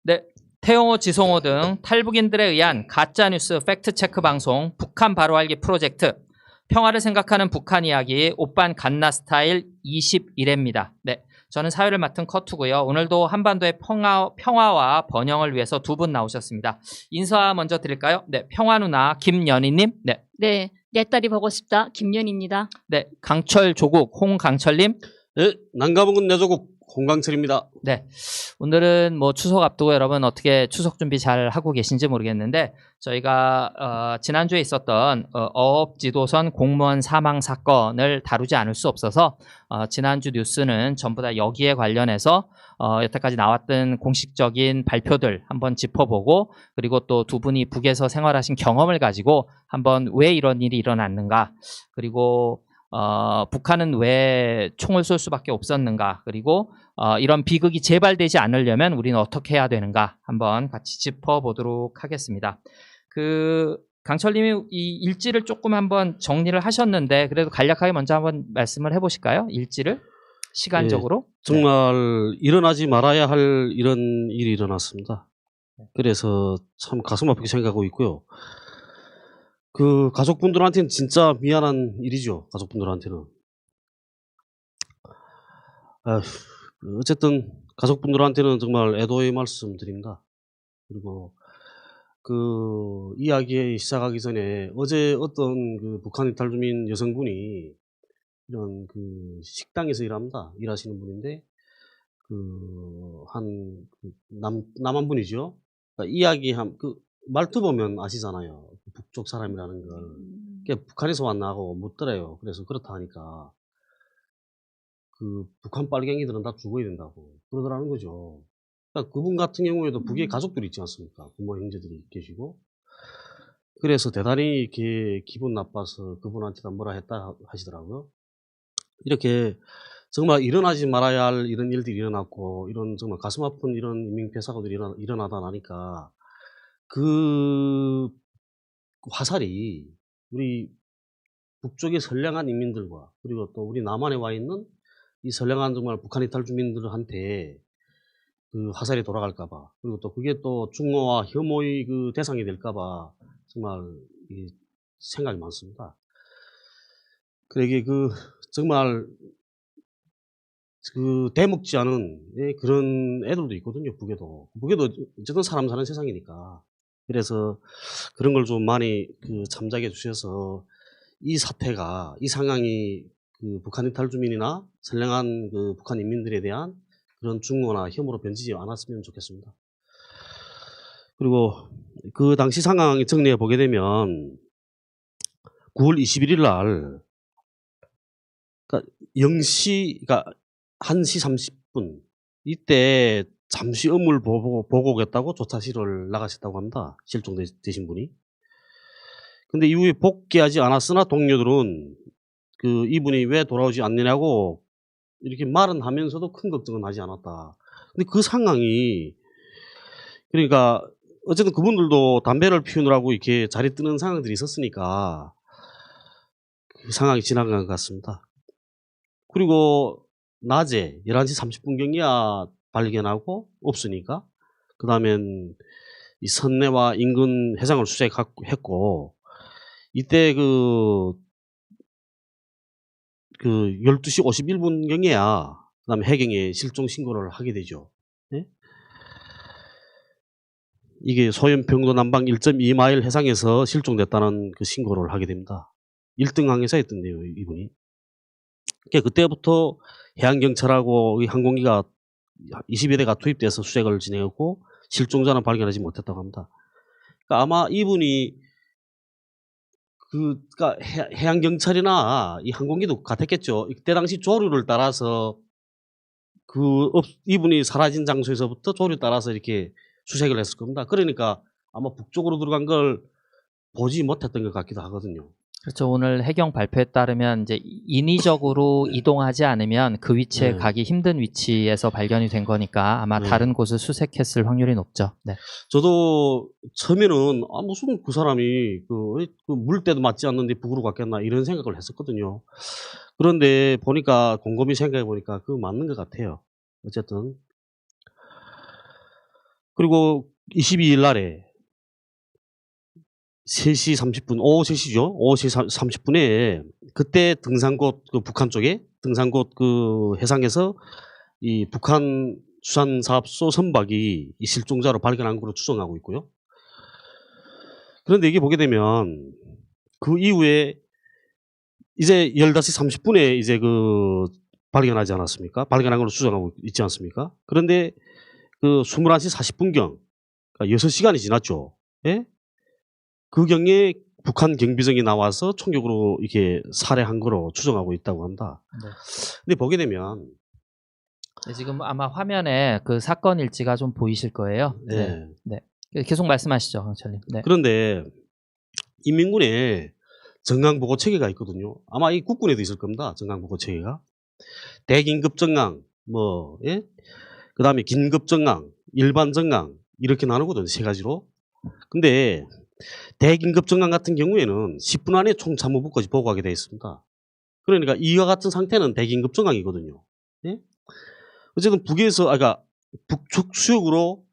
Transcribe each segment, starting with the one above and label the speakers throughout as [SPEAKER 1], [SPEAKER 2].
[SPEAKER 1] 네, 태용호, 지성호 등 탈북인들에 의한 가짜뉴스 팩트체크 방송 북한 바로 알기 프로젝트 평화를 생각하는 북한 이야기 오빤 갓나 스타일 21회입니다. 네, 저는 사회를 맡은 커투고요. 오늘도 한반도의 평화와 번영을 위해서 두 분 나오셨습니다. 인사 먼저 드릴까요? 네, 평화 누나 김연희님. 네.
[SPEAKER 2] 네, 내 딸이 보고 싶다. 김연희입니다.
[SPEAKER 1] 네, 강철 조국 홍강철님.
[SPEAKER 3] 네, 난가먹은 내 조국 홍강철입니다.
[SPEAKER 1] 네, 오늘은 뭐 추석 앞두고 여러분 어떻게 추석 준비 잘 하고 계신지 모르겠는데 저희가 지난주에 있었던 어업지도선 공무원 사망 사건을 다루지 않을 수 없어서 지난주 뉴스는 전부 다 여기에 관련해서 여태까지 나왔던 공식적인 발표들 한번 짚어보고 그리고 또 두 분이 북에서 생활하신 경험을 가지고 한번 왜 이런 일이 일어났는가 그리고 북한은 왜 총을 쏠 수밖에 없었는가 그리고 이런 비극이 재발되지 않으려면 우리는 어떻게 해야 되는가 한번 같이 짚어보도록 하겠습니다. 강철님이 이 일지를 조금 한번 정리를 하셨는데 그래도 간략하게 먼저 한번 말씀을 해보실까요? 일지를 시간적으로.
[SPEAKER 3] 네, 정말 일어나지 말아야 할 이런 일이 일어났습니다. 그래서 참 가슴 아프게 생각하고 있고요. 그 가족분들한테는 진짜 미안한 일이죠. 가족분들한테는. 어쨌든 가족분들한테는 정말 애도의 말씀 드립니다. 그리고 그 이야기 시작하기 전에 어제 어떤 그 북한 이탈주민 여성분이 이런 그 식당에서 일하시는 분인데 남한 분이죠. 그러니까 그 말투 보면 아시잖아요. 북쪽 사람이라는 걸. 북한에서 왔나 하고 묻더래요. 그래서 그렇다 하니까 그 북한 빨갱이들은 다 죽어야 된다고 그러더라는 거죠. 그러니까 그분 같은 경우에도 북에 가족들이 있지 않습니까? 부모 형제들이 계시고. 그래서 대단히 이렇게 기분 나빠서 그분한테다 뭐라 했다 하시더라고요. 이렇게 정말 일어나지 말아야 할 이런 일들이 일어났고 이런 정말 가슴 아픈 이런 인민폐사고들이 일어나다 나니까 그 화살이 우리 북쪽의 선량한 인민들과 그리고 또 우리 남한에 와 있는 이 선량한 정말 북한 이탈 주민들한테 그 화살이 돌아갈까봐 그리고 또 그게 또 중모와 혐오의 그 대상이 될까봐 정말 생각이 많습니다. 그러게 정말 그 대먹지 않은 그런 애들도 있거든요. 북에도 어쨌든 사람 사는 세상이니까. 그래서 그런 걸 좀 많이 참작해 주셔서 이 사태가 이 상황이 그 북한 이탈 주민이나 선량한 그 북한 인민들에 대한 그런 중모나 혐오로 변치지 않았으면 좋겠습니다. 그리고 그 당시 상황 정리해 보게 되면 9월 21일 날 그러니까 0시 그러니까 1시 30분 이때 잠시 업무를 보고 오겠다고 조사실을 나가셨다고 합니다. 실종되신 분이. 근데 이후에 복귀하지 않았으나 동료들은 이분이 왜 돌아오지 않느냐고 이렇게 말은 하면서도 큰 걱정은 하지 않았다. 근데 그 상황이 그러니까 어쨌든 그분들도 담배를 피우느라고 이렇게 자리 뜨는 상황들이 있었으니까 그 상황이 지나간 것 같습니다. 그리고 낮에 11시 30분경이야 발견하고 없으니까 그 다음엔 이 선내와 인근 해상을 수색했고 이때 그 12시 51분경에야 그 다음에 해경에 실종 신고를 하게 되죠. 네? 이게 소연평도 남방 1.2마일 해상에서 실종됐다는 그 신고를 하게 됩니다. 1등 항해사였던데요, 이분이. 그러니까 그때부터 해양경찰하고 항공기가 20여 대가 투입돼서 수색을 진행했고 실종자는 발견하지 못했다고 합니다. 그러니까 아마 이분이 그러니까 해양경찰이나 이 항공기도 같았겠죠. 이때 당시 조류를 따라서 이분이 사라진 장소에서부터 조류 따라서 이렇게 수색을 했을 겁니다. 그러니까 아마 북쪽으로 들어간 걸 보지 못했던 것 같기도 하거든요.
[SPEAKER 1] 그렇죠. 오늘 해경 발표에 따르면 이제 인위적으로 이동하지 않으면 그 위치에 가기 힘든 위치에서 발견이 된 거니까 아마 다른 곳을 수색했을 확률이 높죠. 네.
[SPEAKER 3] 저도 처음에는 무슨 그 사람이 그 물때도 맞지 않는데 북으로 갔겠나 이런 생각을 했었거든요. 그런데 보니까 곰곰이 생각해 보니까 그거 맞는 것 같아요. 어쨌든 그리고 22일 날에 3시 30분, 오후 3시죠. 오후 3시 30분에 그때 등산곳 그 북한 쪽에 등산곳 그 해상에서 이 북한 수산사업소 선박이 이 실종자로 발견한 것으로 추정하고 있고요. 그런데 이게 보게 되면 그 이후에 이제 15시 30분에 이제 그 발견하지 않았습니까? 발견한 걸로 추정하고 있지 않습니까? 그런데 그 21시 40분경, 그러니까 6시간이 지났죠. 예? 그 경에 북한 경비정이 나와서 총격으로 이렇게 살해한 거로 추정하고 있다고 한다.
[SPEAKER 1] 네.
[SPEAKER 3] 근데 보게 되면
[SPEAKER 1] 네, 지금 아마 화면에 그 사건 일지가 좀 보이실 거예요. 네. 네. 계속 말씀하시죠, 강철님. 네.
[SPEAKER 3] 그런데 인민군에 정강보고 체계가 있거든요. 아마 이 국군에도 있을 겁니다. 정강보고 체계가. 대긴급 정강, 뭐, 예? 그 다음에 긴급 정강, 일반 정강, 이렇게 나누거든요. 세 가지로. 근데 대긴급 정강 같은 경우에는 10분 안에 총참모부까지 보고하게 되어 있습니다. 그러니까 이와 같은 상태는 대긴급 정강이거든요. 예? 어쨌든 그러니까 북측 수역으로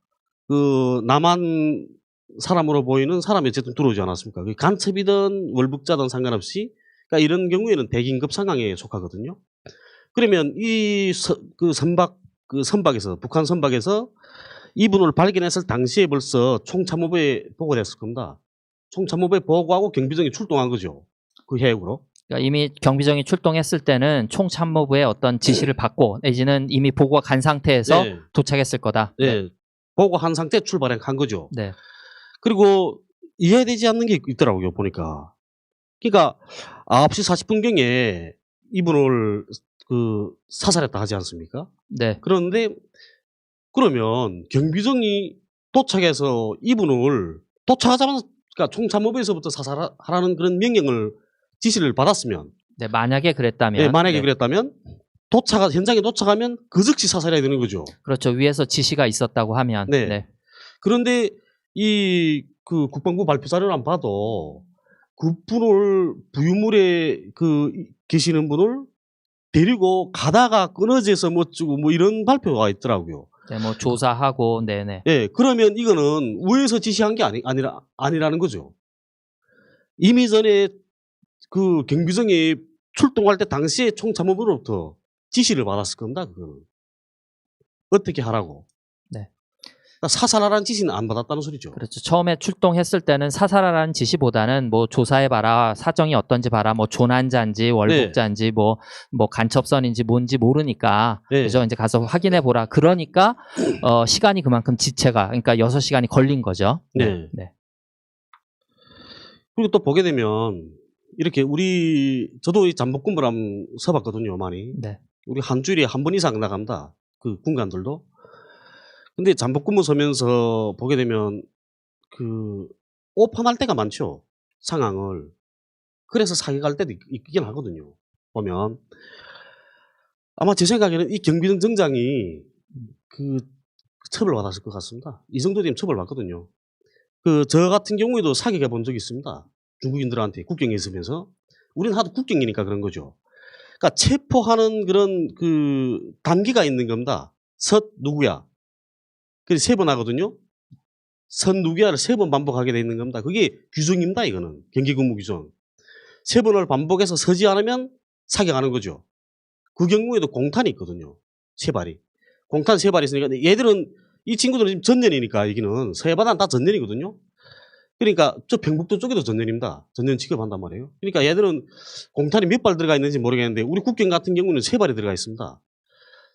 [SPEAKER 3] 그 남한 사람으로 보이는 사람이 어쨌든 들어오지 않았습니까? 간첩이든 월북자든 상관없이, 그러니까 이런 경우에는 대긴급 상황에 속하거든요. 그러면 선박에서, 북한 선박에서 이분을 발견했을 당시에 벌써 총참모부에 보고됐을 겁니다. 총참모부에 보고하고 경비정이 출동한 거죠. 그 해역으로.
[SPEAKER 1] 그러니까 이미 경비정이 출동했을 때는 총참모부의 어떤 지시를 받고 내지는 이미 보고가 간 상태에서
[SPEAKER 3] 네.
[SPEAKER 1] 도착했을 거다.
[SPEAKER 3] 네. 보고한 상태에 출발한 거죠.
[SPEAKER 1] 네.
[SPEAKER 3] 그리고 이해되지 않는 게 있더라고요, 보니까. 그러니까 9시 40분경에 이분을 사살했다 하지 않습니까?
[SPEAKER 1] 네.
[SPEAKER 3] 그런데 그러면 경비정이 도착해서 이분을 도착하자마자, 그러니까 총참모부에서부터 사살하라는 그런 명령을 지시를 받았으면,
[SPEAKER 1] 네, 만약에 그랬다면.
[SPEAKER 3] 네, 만약에
[SPEAKER 1] 네.
[SPEAKER 3] 그랬다면 현장에 도착하면 그 즉시 사살해야 되는 거죠.
[SPEAKER 1] 그렇죠. 위에서 지시가 있었다고 하면.
[SPEAKER 3] 네.
[SPEAKER 1] 네.
[SPEAKER 3] 그런데 그 국방부 발표 자료를 안 봐도 그분을 부유물에 계시는 분을 데리고 가다가 끊어져서 뭐 어쩌고 뭐 이런 발표가 있더라고요.
[SPEAKER 1] 네, 뭐 조사하고, 네네.
[SPEAKER 3] 예, 그러면 이거는 위에서 지시한 게 아니라는 거죠. 이미 전에 그 경비정이 출동할 때 당시에 총참모부로부터 지시를 받았을 겁니다. 그거는 어떻게 하라고.
[SPEAKER 1] 네.
[SPEAKER 3] 그러니까 사살하라는 지시는 안 받았다는 소리죠.
[SPEAKER 1] 그렇죠. 처음에 출동했을 때는 사살하라는 지시보다는 뭐 조사해봐라, 사정이 어떤지 봐라, 뭐 조난자인지 월북자인지 뭐 간첩선인지 뭔지 모르니까.
[SPEAKER 3] 네.
[SPEAKER 1] 그죠? 이제 가서 확인해보라. 그러니까, 시간이 그만큼 그러니까 6시간이 걸린 거죠.
[SPEAKER 3] 네.
[SPEAKER 1] 네.
[SPEAKER 3] 그리고 또 보게 되면 이렇게 저도 이 잠복근무를 한번 서봤거든요, 많이.
[SPEAKER 1] 네.
[SPEAKER 3] 우리 한 주일에 한 번 이상 나간다. 그 군관들도. 근데 잠복근무 서면서 보게 되면 오판할 때가 많죠. 상황을. 그래서 사격할 때도 있긴 하거든요. 보면. 아마 제 생각에는 이 경비정 정장이 처벌받았을 것 같습니다. 이 정도 되면 처벌받거든요. 저 같은 경우에도 사격해 본 적이 있습니다. 중국인들한테 국경에 있으면서. 우리는 하도 국경이니까 그런 거죠. 그러니까 체포하는 그런 단계가 있는 겁니다. 누구야. 그래서 3번 하거든요. 누구야를 3번 반복하게 돼 있는 겁니다. 그게 규정입니다, 이거는. 경기근무 규정. 3번을 반복해서 서지 않으면 사격하는 거죠. 그 경우에도 공탄이 있거든요. 3발이. 공탄 3발이 있으니까 이 친구들은 지금 전년이니까 여기는 서해바다는 다 전년이거든요. 그러니까 저 평북도 쪽에도 전년입니다. 전년 취급한단 말이에요. 그러니까 얘들은 공탄이 몇 발 들어가 있는지 모르겠는데 우리 국경 같은 경우는 3발이 들어가 있습니다.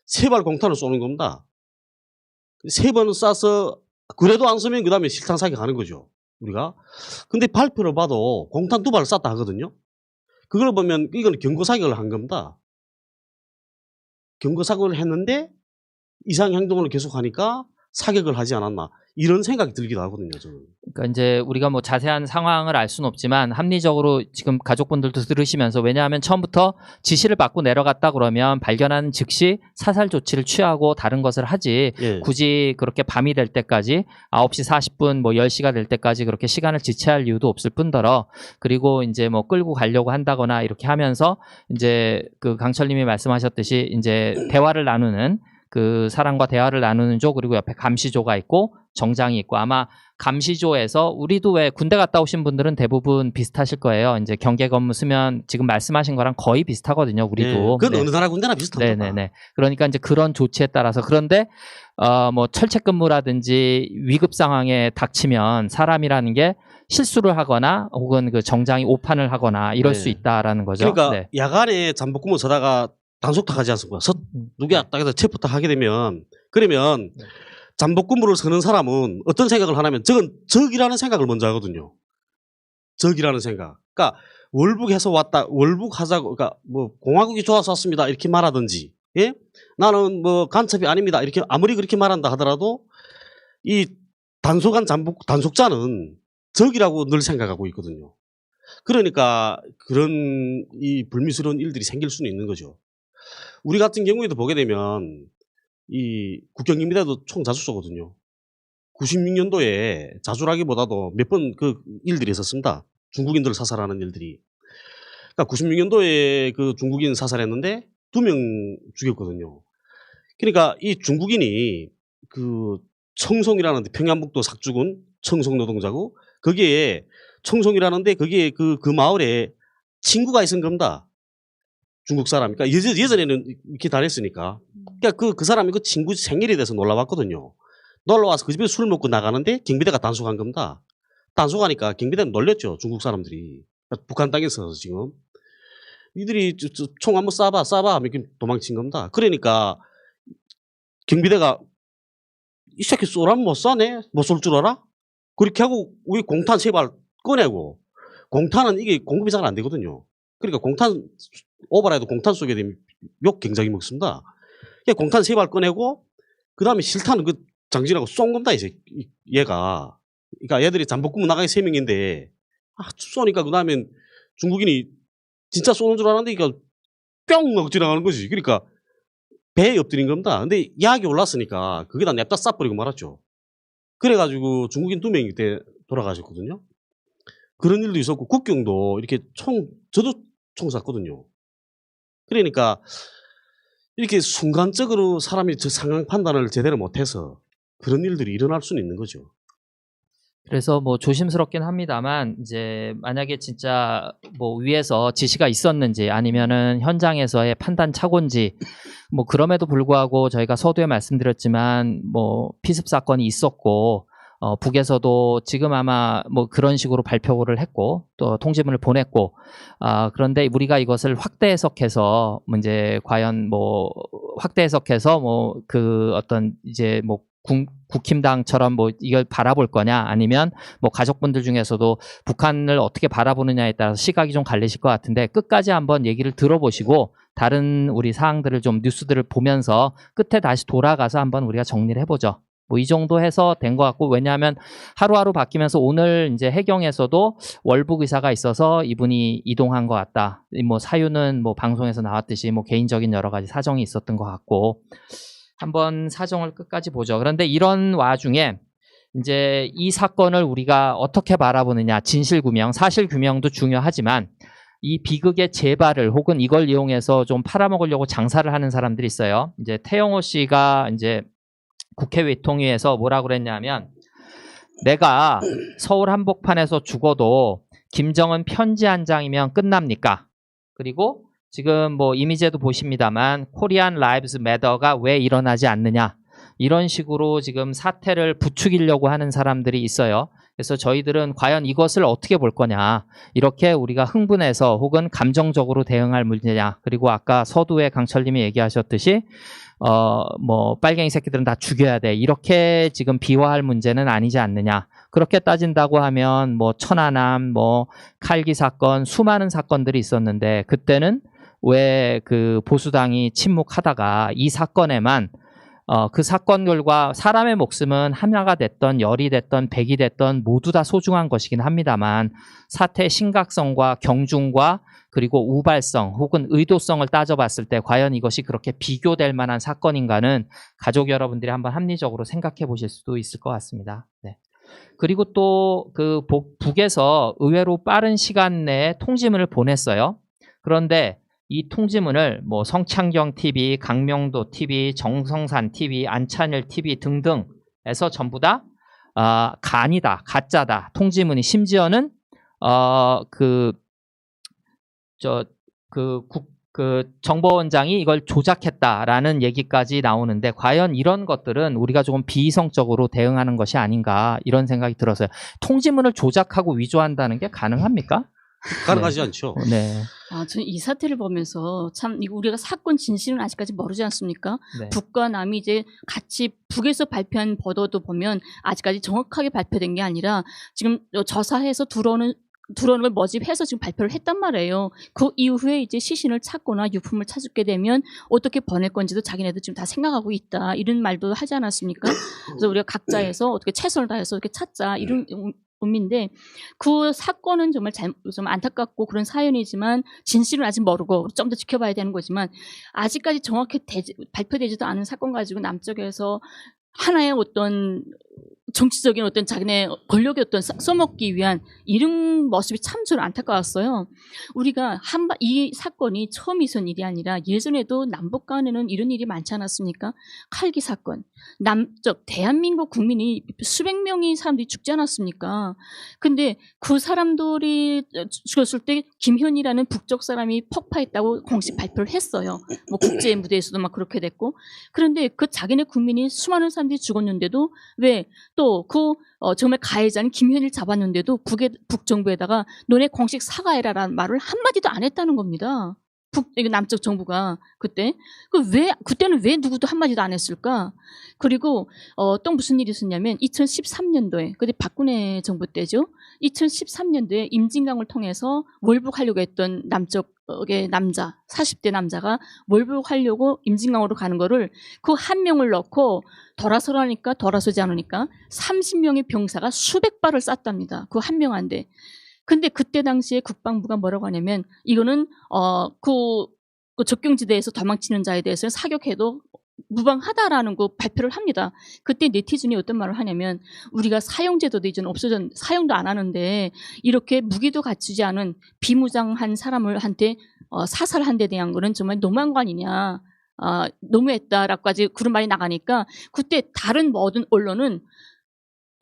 [SPEAKER 3] 3발 공탄을 쏘는 겁니다. 3번을 쏴서 그래도 안 쏘면 그 다음에 실탄 사격하는 거죠. 우리가. 근데 발표를 봐도 공탄 2발을 쐈다 하거든요. 그걸 보면 이건 경고사격을 한 겁니다. 경고사격을 했는데 이상 행동을 계속하니까 사격을 하지 않았나. 이런 생각이 들기도 하거든요, 저는.
[SPEAKER 1] 그러니까 이제 우리가 뭐 자세한 상황을 알 수는 없지만 합리적으로 지금 가족분들도 들으시면서, 왜냐하면 처음부터 지시를 받고 내려갔다 그러면 발견하는 즉시 사살 조치를 취하고 다른 것을 하지,
[SPEAKER 3] 예.
[SPEAKER 1] 굳이 그렇게 밤이 될 때까지 9시 40분 뭐 10시가 될 때까지 그렇게 시간을 지체할 이유도 없을 뿐더러, 그리고 이제 뭐 끌고 가려고 한다거나 이렇게 하면서 이제 그 강철님이 말씀하셨듯이 이제 대화를 나누는 그 사람과 대화를 나누는 조, 그리고 옆에 감시조가 있고 정장이 있고, 아마 감시조에서 우리도 왜 군대 갔다 오신 분들은 대부분 비슷하실 거예요. 이제 경계 근무 쓰면 지금 말씀하신 거랑 거의 비슷하거든요. 우리도.
[SPEAKER 3] 그건
[SPEAKER 1] 네.
[SPEAKER 3] 어느 나라 군대나 비슷합니다.
[SPEAKER 1] 네네네. 그러니까 이제 그런 조치에 따라서, 그런데 뭐 철책 근무라든지 위급 상황에 닥치면 사람이라는 게 실수를 하거나 혹은 그 정장이 오판을 하거나 이럴
[SPEAKER 3] 네.
[SPEAKER 1] 수 있다라는 거죠.
[SPEAKER 3] 그러니까
[SPEAKER 1] 네.
[SPEAKER 3] 야간에 잠복근무 서다가 단속탁 하지 않습니까? 누구야 딱 해서 체포탁 하게 되면, 그러면
[SPEAKER 1] 네.
[SPEAKER 3] 잠복근무를 서는 사람은 어떤 생각을 하냐면 저건 적이라는 생각을 먼저 하거든요. 적이라는 생각. 그러니까 월북해서 왔다, 월북하자고, 그러니까 뭐 공화국이 좋아서 왔습니다 이렇게 말하든지, 예? 나는 뭐 간첩이 아닙니다 이렇게 아무리 그렇게 말한다 하더라도 이 단속자는 적이라고 늘 생각하고 있거든요. 그러니까 그런 이 불미스러운 일들이 생길 수는 있는 거죠. 우리 같은 경우에도 보게 되면 이 국경警비대도 총 자주 쏘거든요. 96년도에 자주라기보다도 몇 번 그 일들이 있었습니다. 중국인들을 사살하는 일들이. 그러니까 96년도에 그 중국인 사살했는데 2명 죽였거든요. 그러니까 이 중국인이 그 청송이라는 평양북도 삭주군 청송 노동자고, 거기에 청송이라는데 거기에 그 마을에 친구가 있은 겁니다. 중국 사람. 그러니까 예전에는 이렇게 다녔으니까. 그러니까 그 사람이 그 친구 생일이 돼서 놀러 왔거든요. 놀러 와서 그 집에 술 먹고 나가는데 경비대가 단속한 겁니다. 단속하니까 경비대는 놀렸죠. 중국 사람들이. 그러니까 북한 땅에서 지금. 니들이 총 한번 쏴봐 하면 이렇게 도망친 겁니다. 그러니까 경비대가 이 새끼 쏘라면 못 쏴네? 못 쏠 줄 알아? 그렇게 하고 우리 공탄 3발 꺼내고, 공탄은 이게 공급이 잘 안 되거든요. 그러니까 공탄 오버라도 공탄 쏘게 되면 욕 굉장히 먹습니다. 그러니까 공탄 3발 꺼내고 그 다음에 실탄은 그 장진하고 쏜 겁니다. 얘가. 그러니까 얘들이 잠복근무 나가게 3명인데 쏘니까 그 다음에 중국인이 진짜 쏘는 줄 알았는데 그러니까 뿅 하고 지나가는 거지. 그러니까 배에 엎드린 겁니다. 근데 야학이 올랐으니까 거기다 냅다 쏴버리고 말았죠. 그래가지고 중국인 2명이 그때 돌아가셨거든요. 그런 일도 있었고, 국경도 이렇게 저도 총 쐈거든요. 그러니까 이렇게 순간적으로 사람이 저 상황 판단을 제대로 못해서 그런 일들이 일어날 수는 있는 거죠.
[SPEAKER 1] 그래서 뭐 조심스럽긴 합니다만, 이제 만약에 진짜 뭐 위에서 지시가 있었는지 아니면은 현장에서의 판단 착오인지, 뭐 그럼에도 불구하고 저희가 서두에 말씀드렸지만 뭐 피습 사건이 있었고, 북에서도 지금 아마 뭐 그런 식으로 발표를 했고 또 통지문을 보냈고, 그런데 우리가 이것을 확대 해석해서 이제 과연 뭐 확대 해석해서 뭐 그 어떤 이제 뭐 국힘당처럼 뭐 이걸 바라볼 거냐, 아니면 뭐 가족분들 중에서도 북한을 어떻게 바라보느냐에 따라서 시각이 좀 갈리실 것 같은데, 끝까지 한번 얘기를 들어보시고 다른 우리 사항들을 좀 뉴스들을 보면서 끝에 다시 돌아가서 한번 우리가 정리를 해보죠. 뭐 이 정도 해서 된 것 같고, 왜냐하면 하루하루 바뀌면서 오늘 이제 해경에서도 월북 의사가 있어서 이분이 이동한 것 같다. 뭐 사유는 뭐 방송에서 나왔듯이 뭐 개인적인 여러 가지 사정이 있었던 것 같고, 한번 사정을 끝까지 보죠. 그런데 이런 와중에 이제 이 사건을 우리가 어떻게 바라보느냐, 진실규명, 사실규명도 중요하지만 이 비극의 재발을 혹은 이걸 이용해서 좀 팔아먹으려고 장사를 하는 사람들이 있어요. 이제 태영호 씨가 이제 국회 외통위에서 뭐라고 그랬냐면, 내가 서울 한복판에서 죽어도 김정은 편지 한 장이면 끝납니까? 그리고 지금 뭐 이미지에도 보십니다만 코리안 라이브즈 매터가 왜 일어나지 않느냐, 이런 식으로 지금 사태를 부추기려고 하는 사람들이 있어요. 그래서 저희들은 과연 이것을 어떻게 볼 거냐, 이렇게 우리가 흥분해서 혹은 감정적으로 대응할 문제냐, 그리고 아까 서두에 강철님이 얘기하셨듯이 뭐 빨갱이 새끼들은 다 죽여야 돼, 이렇게 지금 비화할 문제는 아니지 않느냐. 그렇게 따진다고 하면 뭐 천안함, 뭐 칼기 사건, 수많은 사건들이 있었는데 그때는 왜 그 보수당이 침묵하다가 이 사건에만 그 사건들과 사람의 목숨은 하나가 됐던 열이 됐던 백이 됐던 모두 다 소중한 것이긴 합니다만, 사태의 심각성과 경중과 그리고 우발성 혹은 의도성을 따져봤을 때 과연 이것이 그렇게 비교될 만한 사건인가는 가족 여러분들이 한번 합리적으로 생각해 보실 수도 있을 것 같습니다. 네. 그리고 또 그 북에서 의외로 빠른 시간 내에 통지문을 보냈어요. 그런데 이 통지문을 뭐 성창경 TV, 강명도 TV, 정성산 TV, 안찬일 TV 등등에서 전부 다 간이다, 가짜다, 통지문이 심지어는 정보원장이 이걸 조작했다라는 얘기까지 나오는데 과연 이런 것들은 우리가 조금 비이성적으로 대응하는 것이 아닌가 이런 생각이 들어서요. 통지문을 조작하고 위조한다는 게 가능합니까?
[SPEAKER 3] 가능하지 않죠.
[SPEAKER 1] 네.
[SPEAKER 2] 저는 이 사태를 보면서 참 이거 우리가 사건 진실은 아직까지 모르지 않습니까?
[SPEAKER 1] 네.
[SPEAKER 2] 북과 남이 이제 같이 북에서 발표한 보도도 보면 아직까지 정확하게 발표된 게 아니라 지금 저사해서 들어오는 걸 모집해서 지금 발표를 했단 말이에요. 그 이후에 이제 시신을 찾거나 유품을 찾게 되면 어떻게 보낼 건지도 자기네들 지금 다 생각하고 있다. 이런 말도 하지 않았습니까? 그래서 우리가 각자에서 어떻게 최선을 다해서 이렇게 찾자. 이런 의미인데 그 사건은 정말 좀 안타깝고 그런 사연이지만 진실은 아직 모르고 좀 더 지켜봐야 되는 거지만 아직까지 정확히 발표되지도 않은 사건 가지고 남쪽에서 하나의 어떤 정치적인 어떤 자기네 권력의 어떤 써먹기 위한 이런 모습이 참 저는 안타까웠어요. 우리가 이 사건이 처음 있은 일이 아니라 예전에도 남북 간에는 이런 일이 많지 않았습니까? 칼기 사건. 남쪽 대한민국 국민이 수백 명의 사람들이 죽지 않았습니까? 근데 그 사람들이 죽었을 때 김현이라는 북쪽 사람이 폭파했다고 공식 발표를 했어요. 뭐 국제 무대에서도 막 그렇게 됐고. 그런데 그 자기네 국민이 수많은 사람들이 죽었는데도 왜 또 정말 가해자는 김현이를 잡았는데도 북정부에다가 너네 공식 사과해라라는 말을 한마디도 안 했다는 겁니다. 남쪽 정부가 그때는 왜 누구도 한마디도 안 했을까? 그리고 또 무슨 일이 있었냐면 2013년도에 그때 박근혜 정부 때죠. 2013년도에 임진강을 통해서 월북하려고 했던 남쪽의 남자 40대 남자가 월북하려고 임진강으로 가는 거를 그 한 명을 넣고 돌아서라니까 돌아서지 않으니까 30명의 병사가 수백 발을 쐈답니다. 그 한 명한테. 근데 그때 당시에 국방부가 뭐라고 하냐면 이거는 그 적경지대에서 도망치는 자에 대해서는 사격해도 무방하다라는 거 발표를 합니다. 그때 네티즌이 어떤 말을 하냐면 우리가 사형제도도 이제는 사형도 안 하는데 이렇게 무기도 갖추지 않은 비무장한 사람한테 사살한 데 대한 거는 정말 너무한 거 아니냐. 너무했다라고까지 그런 말이 나가니까 그때 다른 모든 언론은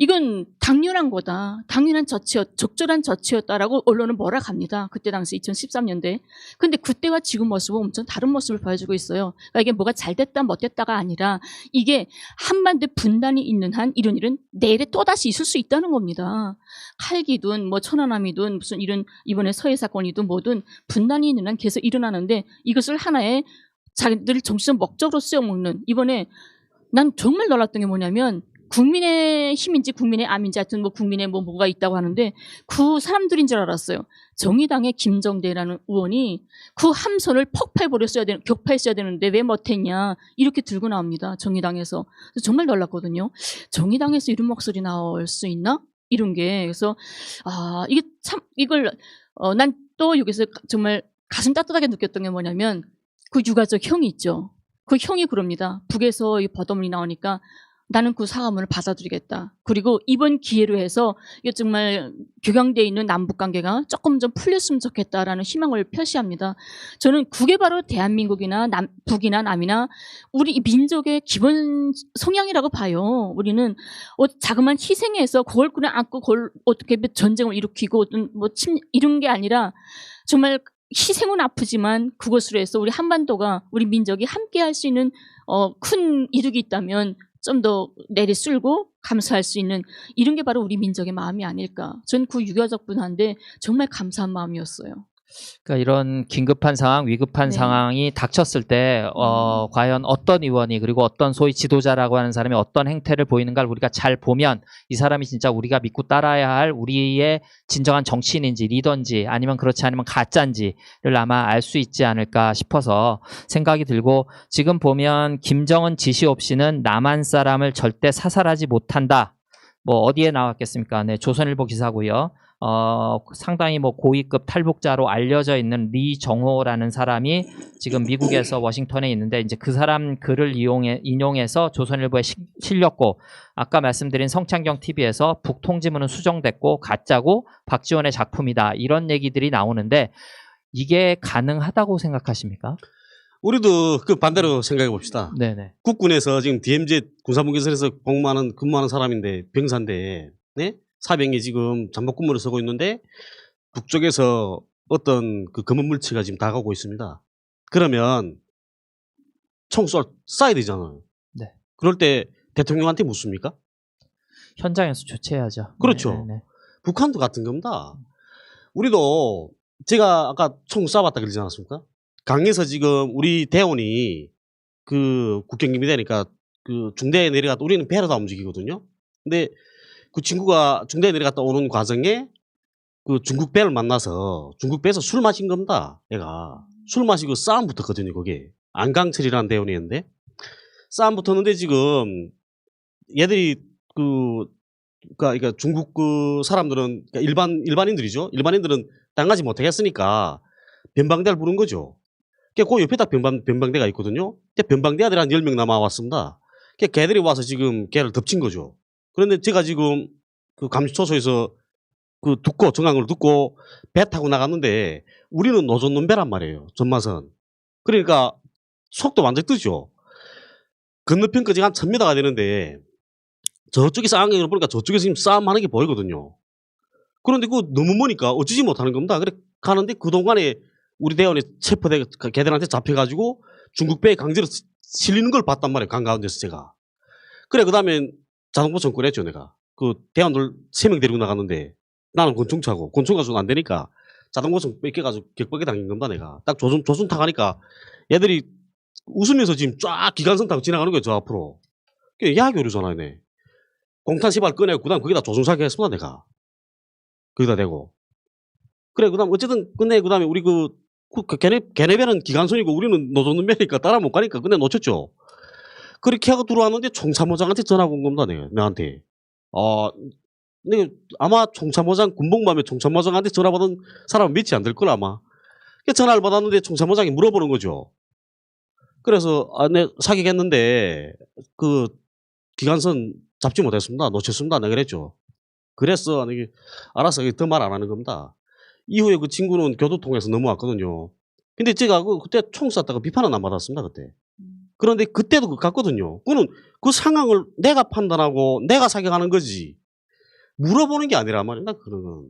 [SPEAKER 2] 이건 당연한 거다. 당연한 적절한 조치였다라고 언론은 몰아갑니다. 그때 당시 2013년도에. 근데 그때와 지금 모습은 엄청 다른 모습을 보여주고 있어요. 그러니까 이게 뭐가 잘 됐다 못 됐다가 아니라 이게 한반도 분단이 있는 한 이런 일은 내일에 또다시 있을 수 있다는 겁니다. 칼기든 뭐 천안함이든 무슨 이런 이번에 서해 사건이든 뭐든 분단이 있는 한 계속 일어나는데 이것을 하나의 자기들 정치적 목적으로 쓰여먹는 이번에 난 정말 놀랐던 게 뭐냐면 국민의 힘인지 국민의 암인지 하여튼 뭐 국민의 뭐가 있다고 하는데 그 사람들인 줄 알았어요. 정의당의 김정대라는 의원이 그 함선을 격파했어야 되는데 왜 못했냐 이렇게 들고 나옵니다. 정의당에서. 그래서 정말 놀랐거든요. 정의당에서 이런 목소리 나올 수 있나? 이런 게. 그래서 이게 참 이걸 난 또 여기서 정말 가슴 따뜻하게 느꼈던 게 뭐냐면 그 유가족 형이 있죠. 그 형이 그럽니다. 북에서 이 버더문이 나오니까 나는 그 사과문을 받아들이겠다. 그리고 이번 기회로 해서 이게 정말 격양되어 있는 남북관계가 조금 좀 풀렸으면 좋겠다라는 희망을 표시합니다. 저는 그게 바로 대한민국이나 북이나 남이나 우리 민족의 기본 성향이라고 봐요. 우리는 자그마한 희생해서 그걸 그냥 안고 그걸 어떻게 전쟁을 일으키고 이런 게 아니라 정말 희생은 아프지만 그것으로 해서 우리 한반도가 우리 민족이 함께 할 수 있는 큰 이득이 있다면 좀 더 내리쓸고 감사할 수 있는 이런 게 바로 우리 민족의 마음이 아닐까. 전 그 유가족분한테 정말 감사한 마음이었어요.
[SPEAKER 1] 그러니까 이런 긴급한 상황, 위급한
[SPEAKER 2] 네.
[SPEAKER 1] 상황이 닥쳤을 때 과연 어떤 의원이 그리고 어떤 소위 지도자라고 하는 사람이 어떤 행태를 보이는가를 우리가 잘 보면 이 사람이 진짜 우리가 믿고 따라야 할 우리의 진정한 정치인인지 리더인지 아니면 그렇지 않으면 가짜인지를 아마 알 수 있지 않을까 싶어서 생각이 들고 지금 보면 김정은 지시 없이는 남한 사람을 절대 사살하지 못한다. 뭐 어디에 나왔겠습니까? 네, 조선일보 기사고요. 상당히 뭐 고위급 탈북자로 알려져 있는 리정호라는 사람이 지금 미국에서 워싱턴에 있는데 이제 그 사람 글을 인용해서 조선일보에 실렸고 아까 말씀드린 성창경 TV에서 북통지문은 수정됐고 가짜고 박지원의 작품이다 이런 얘기들이 나오는데 이게 가능하다고 생각하십니까?
[SPEAKER 3] 우리도 그 반대로 생각해 봅시다.
[SPEAKER 1] 네네.
[SPEAKER 3] 국군에서 지금 DMZ 군사분계선에서 근무하는 사람인데 병사인데 네? 사병이 지금 잠복근무를 서고 있는데 북쪽에서 어떤 그 검은 물체가 지금 다가오고 있습니다. 그러면 총 쏴야 되잖아요.
[SPEAKER 1] 네.
[SPEAKER 3] 그럴 때 대통령한테 묻습니까?
[SPEAKER 1] 현장에서 조치해야죠.
[SPEAKER 3] 그렇죠.
[SPEAKER 1] 네네.
[SPEAKER 3] 북한도 같은 겁니다. 우리도 제가 아까 총 쏴봤다 그러지 않았습니까? 강에서 지금 우리 대원이 그 국경기미 되니까 그 중대에 내려갔다 우리는 배로 다 움직이거든요. 근데 그 친구가 중대에 내려갔다 오는 과정에 그 중국 배를 만나서 중국 배에서 술 마신 겁니다. 얘가 술 마시고 싸움 붙었거든요. 거기에 안강철이라는 대원이었는데 싸움 붙었는데 지금 얘들이 그러니까 중국 그 사람들은 그러니까 일반인들이죠. 일반인들은 당하지 못하겠으니까 변방대를 부른 거죠. 그 옆에 딱 변방대가 있거든요. 변방대 아들이 한 10명 남아왔습니다. 걔들이 와서 지금 걔를 덮친 거죠. 그런데 제가 지금 그 감시초소에서 그 정황을 듣고 배 타고 나갔는데 우리는 노전놈 배란 말이에요. 전마선. 그러니까 속도 완전 뜨죠. 건너편까지 한 1000m가 되는데 저쪽에서 안경을 보니까 저쪽에서 지금 싸움하는 게 보이거든요. 그런데 그거 너무 머니까 어찌지 못하는 겁니다. 그래 가는데 그동안에 우리 대원이 체포돼 걔들한테 잡혀가지고 중국 배에 강제로 실리는 걸 봤단 말이에요. 강 가운데서 제가. 그래 그다음에 자동보청 꺼냈죠 내가. 그 대원들 3명 데리고 나갔는데 나는 권총 차고 권총 가지고는 안 되니까 자동보청 뺏겨가지고 격벌게 당긴 겁니다 내가. 딱 조준 타가니까 얘들이 웃으면서 지금 쫙 기관선 타고 지나가는 거예요 저 앞으로. 그게 야교류잖아요 네. 공탄 시발 꺼내고 그다음 거기다 조준사기 했습니다 내가. 거기다 대고. 그래 그다음 어쨌든 끝내 그다음에 우리 걔네 배는 기관선이고 우리는 노조는 배니까 따라 못 가니까 근데 놓쳤죠. 그렇게 하고 들어왔는데 총참모장한테 전화가 온 겁니다 내한테. 근데 아마 총참모장 군복무하면 총참모장한테 전화 받은 사람은 몇이 안 될 걸 아마. 전화를 받았는데 총참모장이 물어보는 거죠. 그래서 네 사기겠는데 그 기관선 잡지 못했습니다. 놓쳤습니다. 내가 그랬죠. 그랬어. 알았어. 더 말 안 하는 겁니다. 이후에 그 친구는 교도통에서 넘어왔거든요. 근데 제가 그때 총 쐈다가 비판은 안 받았습니다. 그때. 그런데 그때도 같거든요. 그거는 그 상황을 내가 판단하고 내가 사격하는 거지. 물어보는 게 아니라 말이야. 그런 건.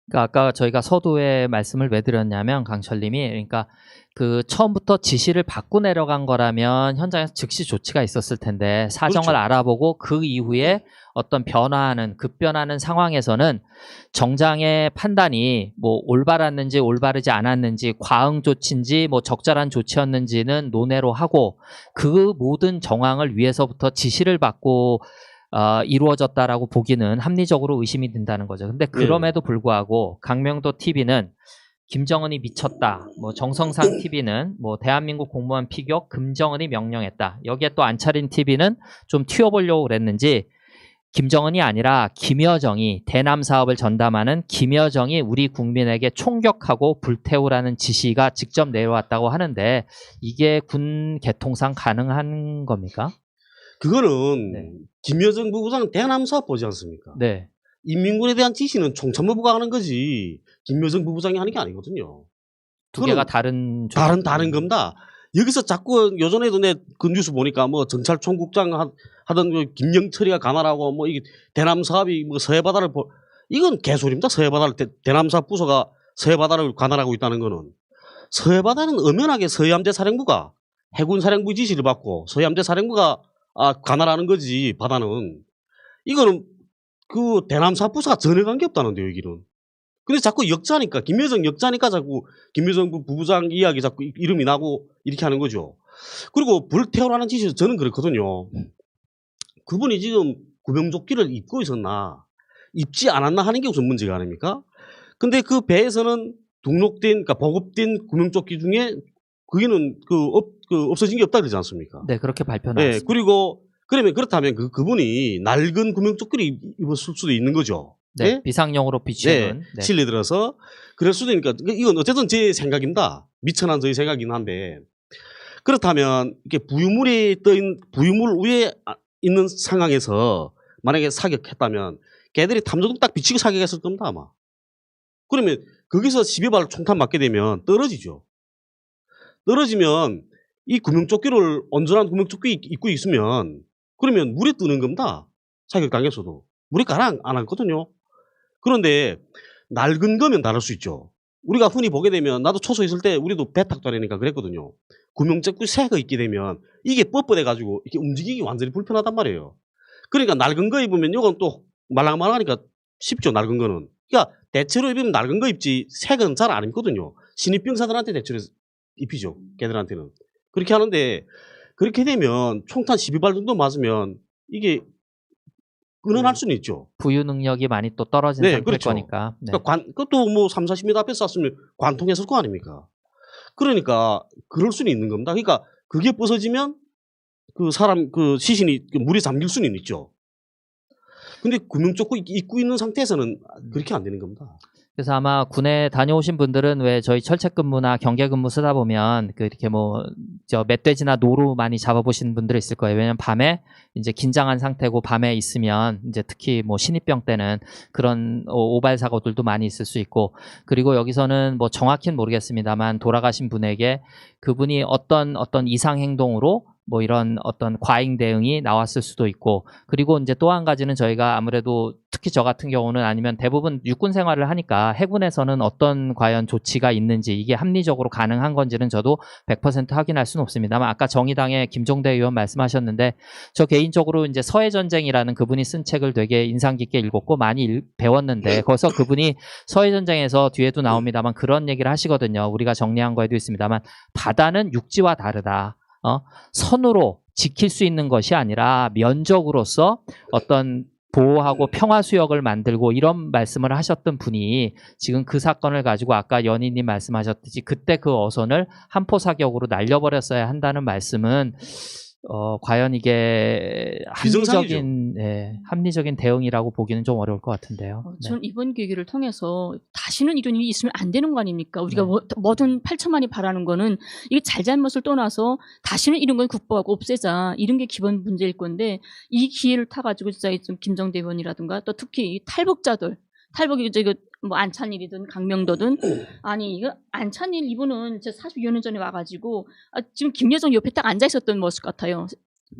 [SPEAKER 1] 그러니까 아까 저희가 서두에 말씀을 왜 드렸냐면 강철님이 그러니까 그 처음부터 지시를 받고 내려간 거라면 현장에서 즉시 조치가 있었을 텐데 사정을
[SPEAKER 3] 그렇죠.
[SPEAKER 1] 알아보고 그 이후에 어떤 급변하는 상황에서는 정장의 판단이 뭐 올바랐는지 올바르지 않았는지 과응 조치인지 뭐 적절한 조치였는지는 논외로 하고 그 모든 정황을 위해서부터 지시를 받고 이루어졌다라고 보기는 합리적으로 의심이 든다는 거죠. 근데 그럼에도 불구하고 강명도 TV는 김정은이 미쳤다. 뭐 정성상 TV는 뭐 대한민국 공무원 피격 금정은이 명령했다. 여기에 또 안차린 TV는 좀 튀어보려고 그랬는지 김정은이 아니라 김여정이 대남 사업을 전담하는 김여정이 우리 국민에게 총격하고 불태우라는 지시가 직접 내려왔다고 하는데 이게 군 개통상 가능한 겁니까?
[SPEAKER 3] 그거는
[SPEAKER 1] 네.
[SPEAKER 3] 김여정 부부장 대남 사업 보지 않습니까?
[SPEAKER 1] 네.
[SPEAKER 3] 인민군에 대한 지시는 총참모부가 하는 거지 김여정 부부장이 하는 게 아니거든요.
[SPEAKER 1] 두 개가 다른
[SPEAKER 3] 겁니다. 여기서 자꾸 요전에도 내 그 뉴스 보니까 뭐 정찰총국장 하던 그 김영철이가 관할하고 뭐 이게 대남 사업이 뭐 서해바다를 이건 개소리입니다. 서해바다를 대남 사업 부서가 서해바다를 관할하고 있다는 거는 서해바다는 엄연하게 서해함대 사령부가 해군 사령부 지시를 받고 서해함대 사령부가 관할하는 거지 바다는. 이거는 그 대남 사업 부서가 전혀 관계 없다는데요 여기는. 근데 자꾸 역자니까 김여정 역자니까 자꾸 김여정 부부장 이야기 자꾸 이름이 나고 이렇게 하는 거죠. 그리고 불태우라는 지시도 저는 그렇거든요. 그분이 지금 구명조끼를 입고 있었나 입지 않았나 하는 게 우선 문제가 아닙니까? 근데 그 배에서는 등록된 그러니까 보급된 구명조끼 중에 거기는 없어진 게 없다 그러지 않습니까?
[SPEAKER 1] 네, 그렇게 발표나왔습니다.
[SPEAKER 3] 네, 그리고 그렇다면 그분이 낡은 구명조끼를 입었을 수도 있는 거죠.
[SPEAKER 1] 네,
[SPEAKER 3] 네?
[SPEAKER 1] 비상용으로 비추는
[SPEAKER 3] 네, 실내 들어서 그럴 수도 있으니까 이건 어쨌든 제 생각입니다. 미천한 저희 생각이긴 한데 그렇다면 이렇게 부유물 위에 있는 상황에서 만약에 사격했다면 걔들이 탐조등 딱 비치고 사격했을 겁니다 아마. 그러면 거기서 12발 총탄 맞게 되면 떨어지죠. 떨어지면 이 구명조끼를 온전한 구명조끼 입고 있으면 그러면 물에 뜨는 겁니다. 사격당에서도. 물에 가라앉 안 하거든요. 그런데 낡은 거면 다를 수 있죠. 우리가 흔히 보게 되면 나도 초소 있을 때 우리도 배탁도 하니까 그랬거든요. 구명조끼 새 거 입게 되면 이게 뻣뻣해가지고 이렇게 움직이기 완전히 불편하단 말이에요. 그러니까 낡은 거 입으면 이건 또 말랑말랑하니까 쉽죠. 낡은 거는. 그러니까 대체로 입으면 낡은 거 입지 새 건 잘 안 입거든요. 신입병사들한테 대체로 입히죠. 걔들한테는. 그렇게 하는데 그렇게 되면 총탄 12발 정도 맞으면 이게 은은할 수는 있죠.
[SPEAKER 1] 부유 능력이 많이 또 떨어진
[SPEAKER 3] 네,
[SPEAKER 1] 상태일
[SPEAKER 3] 그렇죠.
[SPEAKER 1] 거니까. 네.
[SPEAKER 3] 그러니까 그것도 뭐 3, 40m 앞에 쐈으면 관통했을 거 아닙니까? 그러니까 그럴 수는 있는 겁니다. 그러니까 그게 부서지면 그 사람 그 시신이 물에 잠길 수는 있죠. 근데 구명조끼 입고 있는 상태에서는 그렇게 안 되는 겁니다.
[SPEAKER 1] 그래서 아마 군에 다녀오신 분들은 왜 저희 철책근무나 경계근무 쓰다 보면 그 이렇게 뭐 저 멧돼지나 노루 많이 잡아보신 분들 있을 거예요. 왜냐면 밤에 이제 긴장한 상태고 밤에 있으면 이제 특히 뭐 신입병 때는 그런 오발 사고들도 많이 있을 수 있고, 그리고 여기서는 뭐 정확히는 모르겠습니다만 돌아가신 분에게 그분이 어떤 이상 행동으로 뭐 이런 어떤 과잉 대응이 나왔을 수도 있고, 그리고 이제 또 한 가지는 저희가 아무래도 특히 저 같은 경우는 아니면 대부분 육군 생활을 하니까 해군에서는 어떤 과연 조치가 있는지 이게 합리적으로 가능한 건지는 저도 100% 확인할 수는 없습니다만, 아까 정의당의 김종대 의원 말씀하셨는데 저 개인적으로 이제 서해전쟁이라는 그분이 쓴 책을 되게 인상 깊게 읽었고 많이 배웠는데, 거기서 그분이 서해전쟁에서 뒤에도 나옵니다만 그런 얘기를 하시거든요. 우리가 정리한 거에도 있습니다만 바다는 육지와 다르다. 선으로 지킬 수 있는 것이 아니라 면적으로서 어떤 보호하고 평화수역을 만들고 이런 말씀을 하셨던 분이 지금 그 사건을 가지고 아까 연희님 말씀하셨듯이 그때 그 어선을 한포사격으로 날려버렸어야 한다는 말씀은 과연 이게 합리적인 대응이라고 보기는 좀 어려울 것 같은데요.
[SPEAKER 2] 저는 이번 계기를 통해서 다시는 이런 일이 있으면 안 되는 거 아닙니까? 우리가 뭐든 8천만이 바라는 거는 이게 잘잘못을 떠나서 다시는 이런 건 국보하고 없애자, 이런 게 기본 문제일 건데, 이 기회를 타가지고 진짜 좀 김정대 의원이라든가 또 특히 이 탈북이 뭐 안찬일이든 강명도든, 아니 이거 안찬일 이분은 제 42년 전에 와가지고 지금 김여정 옆에 딱 앉아 있었던 모습 같아요.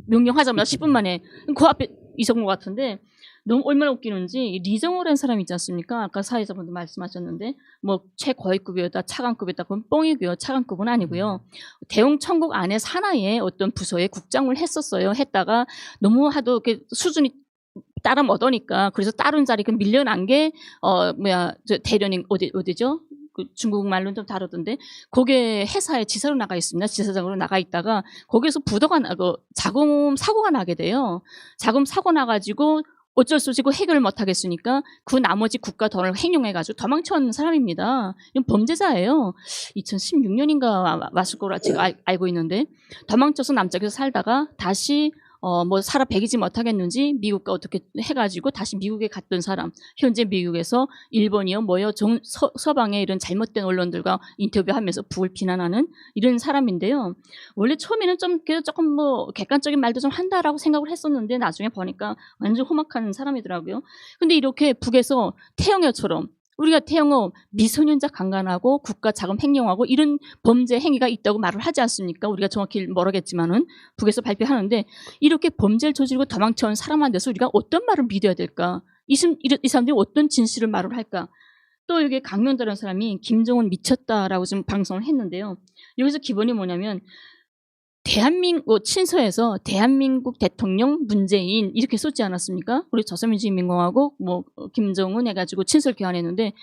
[SPEAKER 2] 명령하자마자 10분 만에 그 앞에 있었던 것 같은데, 너무 얼마나 웃기는지 리정호라는 사람이 있지 않습니까? 아까 사회자분도 말씀하셨는데 뭐 최고위급이었다 차관급이었다, 그건 뻥이고요. 차관급은 아니고요. 대웅 천국 안에 산하의 어떤 부서에 국장을 했었어요. 했다가 너무 하도 이렇게 수준이 따라 못하니까 그래서 다른 자리 밀려난 게 저 대련인 어디죠? 그 중국 말로는 좀 다르던데, 거기에 회사에 지사로 나가 있습니다. 지사장으로 나가 있다가 거기서 부도가 나고 자금 사고가 나게 돼요. 자금 사고 나가지고 어쩔 수 없이 해결을 못 하겠으니까 그 나머지 국가 돈을 횡령해가지고 도망쳐온 사람입니다. 이건 범죄자예요. 2016년인가 왔을 거라 제가 알고 있는데, 도망쳐서 남쪽에서 살다가 다시 뭐 살아 배기지 못하겠는지 미국과 어떻게 해가지고 다시 미국에 갔던 사람, 현재 미국에서 일본이요 뭐요 서방의 이런 잘못된 언론들과 인터뷰하면서 북을 비난하는 이런 사람인데요. 원래 처음에는 좀 조금 뭐 객관적인 말도 좀 한다라고 생각을 했었는데 나중에 보니까 완전 험악한 사람이더라고요. 근데 이렇게 북에서 태영여처럼, 우리가 태영어 미소년자 강간하고 국가 자금 횡령하고 이런 범죄 행위가 있다고 말을 하지 않습니까? 우리가 정확히 모르겠지만은 북에서 발표하는데, 이렇게 범죄를 저지르고 도망쳐온 사람한테서 우리가 어떤 말을 믿어야 될까? 이 사람들이 어떤 진실을 말을 할까? 또 여기 강명도라는 사람이 김정은 미쳤다라고 지금 방송을 했는데요. 여기서 기본이 뭐냐면 친서에서 대한민국 대통령 문재인 이렇게 썼지 않았습니까? 우리 조선민주주의인민공화국 뭐 김정은 해가지고 친서를 교환했는데,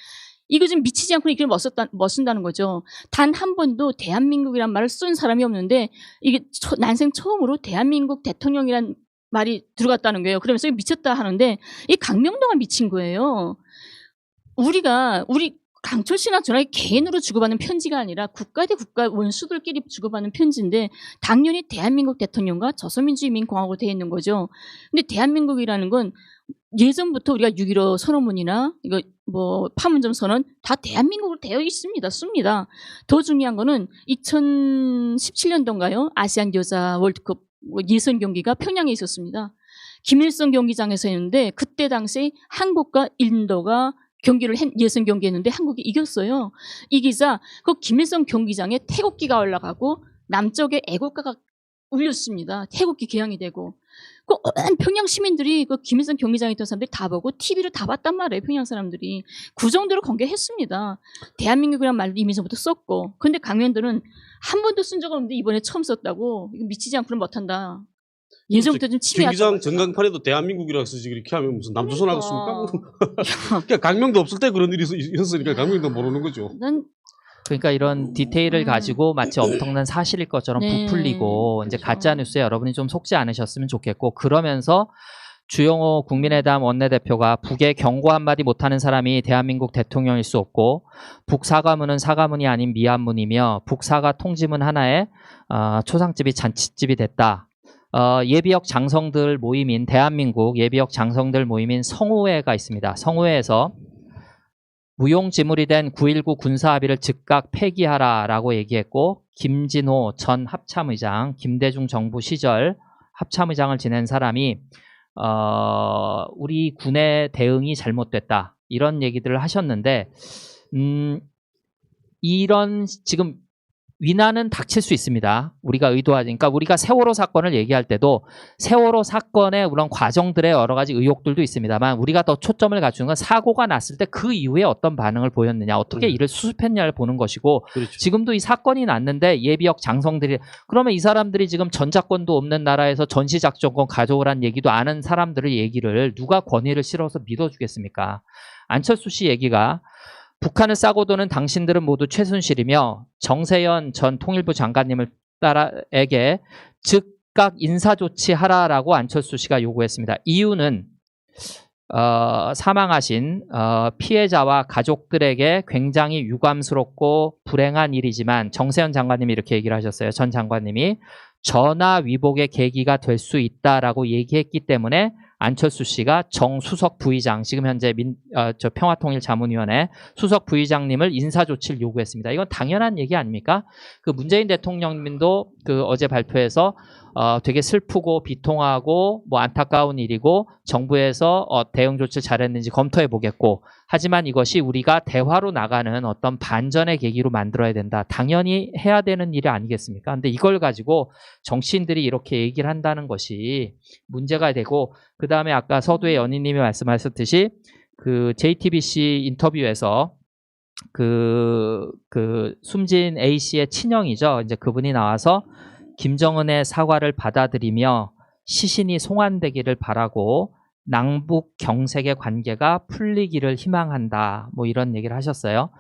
[SPEAKER 2] 이거 지금 미치지 않고 이렇게 못 쓴다는 거죠. 단 한 번도 대한민국이란 말을 쓴 사람이 없는데 이게 난생 처음으로 대한민국 대통령이란 말이 들어갔다는 거예요. 그러면서 미쳤다 하는데, 이 강명도가 미친 거예요. 우리 강철 씨나 저나 개인으로 주고받는 편지가 아니라 국가 대 국가 원수들끼리 주고받는 편지인데 당연히 대한민국 대통령과 조선민주주의인민공화국으로 되어 있는 거죠. 근데 대한민국이라는 건 예전부터 우리가 6.15 선언문이나 이거 뭐 파문점 선언 다 대한민국으로 되어 있습니다. 씁니다. 더 중요한 거는 2017년도인가요? 아시안 여자 월드컵 예선 경기가 평양에 있었습니다. 김일성 경기장에서 했는데 그때 당시 한국과 인도가 예선 경기했는데 한국이 이겼어요. 이기자 그 김일성 경기장에 태국기가 올라가고 남쪽에 애국가가 울렸습니다. 태국기 개항이 되고 그 온 평양 시민들이 그 김일성 경기장에 있던 사람들이 다 보고 TV를 다 봤단 말이에요. 평양 사람들이 그 정도로 공개했습니다. 대한민국이란 말도 이미서부터 썼고, 근데 강연들은 한 번도 쓴 적 없는데 이번에 처음 썼다고. 이거 미치지 않고는 못한다. 예전부터 좀 침해하고.
[SPEAKER 3] 경기장 전광판에도 대한민국이라고 쓰지 이렇게 하면 무슨 남조선 하겠습니까?
[SPEAKER 2] 그러니까.
[SPEAKER 3] 그러니까 강명도 없을 때 그런 일이 있었으니까 강명도 모르는 거죠.
[SPEAKER 2] 난
[SPEAKER 1] 그러니까 이런 디테일을 가지고 마치 엄청난 사실일 것처럼
[SPEAKER 2] 네.
[SPEAKER 1] 부풀리고 이제
[SPEAKER 2] 그렇죠.
[SPEAKER 1] 가짜 뉴스에 여러분이 좀 속지 않으셨으면 좋겠고, 그러면서 주영호 국민의당 원내대표가 북에 경고 한마디 못하는 사람이 대한민국 대통령일 수 없고, 북사과문은 사과문이 아닌 미안문이며 북사과 통지문 하나에 초상집이 잔치집이 됐다. 예비역 장성들 모임인 대한민국 예비역 장성들 모임인 성우회가 있습니다. 성우회에서 무용지물이 된 9.19 군사합의를 즉각 폐기하라라고 얘기했고, 김진호 전 합참의장, 김대중 정부 시절 합참의장을 지낸 사람이 우리 군의 대응이 잘못됐다 이런 얘기들을 하셨는데, 이런 지금 위난은 닥칠 수 있습니다. 우리가 의도하니까. 우리가 세월호 사건을 얘기할 때도 세월호 사건의 물론 과정들의 여러 가지 의혹들도 있습니다만, 우리가 더 초점을 갖추는 건 사고가 났을 때 그 이후에 어떤 반응을 보였느냐, 어떻게 이를 수습했냐를 보는 것이고,
[SPEAKER 3] 그렇죠.
[SPEAKER 1] 지금도 이 사건이 났는데 예비역 장성들이, 그러면 이 사람들이 지금 전자권도 없는 나라에서 전시작전권 가져오란 얘기도 아는 사람들의 얘기를 누가 권위를 실어서 믿어주겠습니까? 안철수 씨 얘기가 북한을 싸고 도는 당신들은 모두 최순실이며 정세현 전 통일부 장관님을 따라에게 즉각 인사조치하라라고 안철수 씨가 요구했습니다. 이유는 사망하신 피해자와 가족들에게 굉장히 유감스럽고 불행한 일이지만, 정세현 장관님이 이렇게 얘기를 하셨어요. 전 장관님이 전화 위복의 계기가 될 수 있다라고 얘기했기 때문에 안철수 씨가 정 수석 부의장, 지금 현재 평화통일자문위원회 수석 부의장님을 인사조치를 요구했습니다. 이건 당연한 얘기 아닙니까? 그 문재인 대통령님도 그 어제 발표에서 되게 슬프고 비통하고 뭐 안타까운 일이고 정부에서 대응 조치를 잘했는지 검토해 보겠고, 하지만 이것이 우리가 대화로 나가는 어떤 반전의 계기로 만들어야 된다. 당연히 해야 되는 일이 아니겠습니까? 근데 이걸 가지고 정치인들이 이렇게 얘기를 한다는 것이 문제가 되고, 그 다음에 아까 서두에 연희님이 말씀하셨듯이 그 JTBC 인터뷰에서 그 숨진 A 씨의 친형이죠. 이제 그분이 나와서 김정은의 사과를 받아들이며 시신이 송환되기를 바라고 남북 경색의 관계가 풀리기를 희망한다. 뭐 이런 얘기를 하셨어요.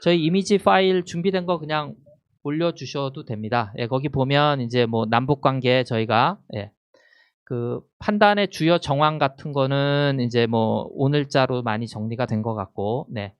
[SPEAKER 1] 저희 이미지 파일 준비된 거 그냥 올려주셔도 됩니다. 예, 거기 보면 이제 뭐 남북 관계 저희가 그 판단의 주요 정황 같은 거는 이제 뭐 오늘자로 많이 정리가 된 것 같고, 네.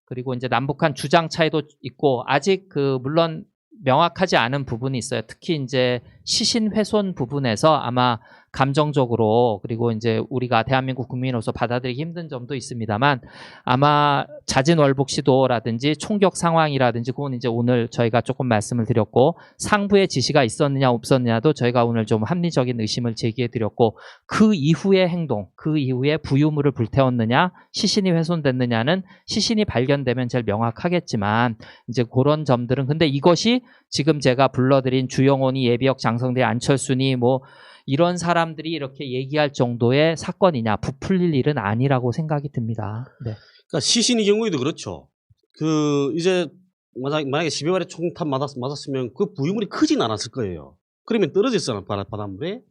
[SPEAKER 1] 그리고 이제 남북한 주장 차이도 있고, 아직 그 물론 명확하지 않은 부분이 있어요. 특히 이제 시신 훼손 부분에서 아마 감정적으로, 그리고 이제 우리가 대한민국 국민으로서 받아들이기 힘든 점도 있습니다만, 아마 자진월북 시도라든지 총격 상황이라든지 그건 이제 오늘 저희가 조금 말씀을 드렸고, 상부의 지시가 있었느냐 없었느냐도 저희가 오늘 좀 합리적인 의심을 제기해 드렸고, 그 이후의 행동, 그 이후에 부유물을 불태웠느냐, 시신이 훼손됐느냐는 시신이 발견되면 제일 명확하겠지만, 이제 그런 점들은, 근데 이것이 지금 제가 불러드린 주영훈이 예비역 장성대 안철순이 뭐 이런 사람들이 이렇게 얘기할 정도의 사건이냐, 부풀릴 일은 아니라고 생각이 듭니다. 네.
[SPEAKER 3] 그러니까 시신의 경우에도 그렇죠. 그 이제 만약에 12발의 총탄 맞았으면 그 부유물이 크진 않았을 거예요. 그러면 떨어졌잖아, 바닷물에.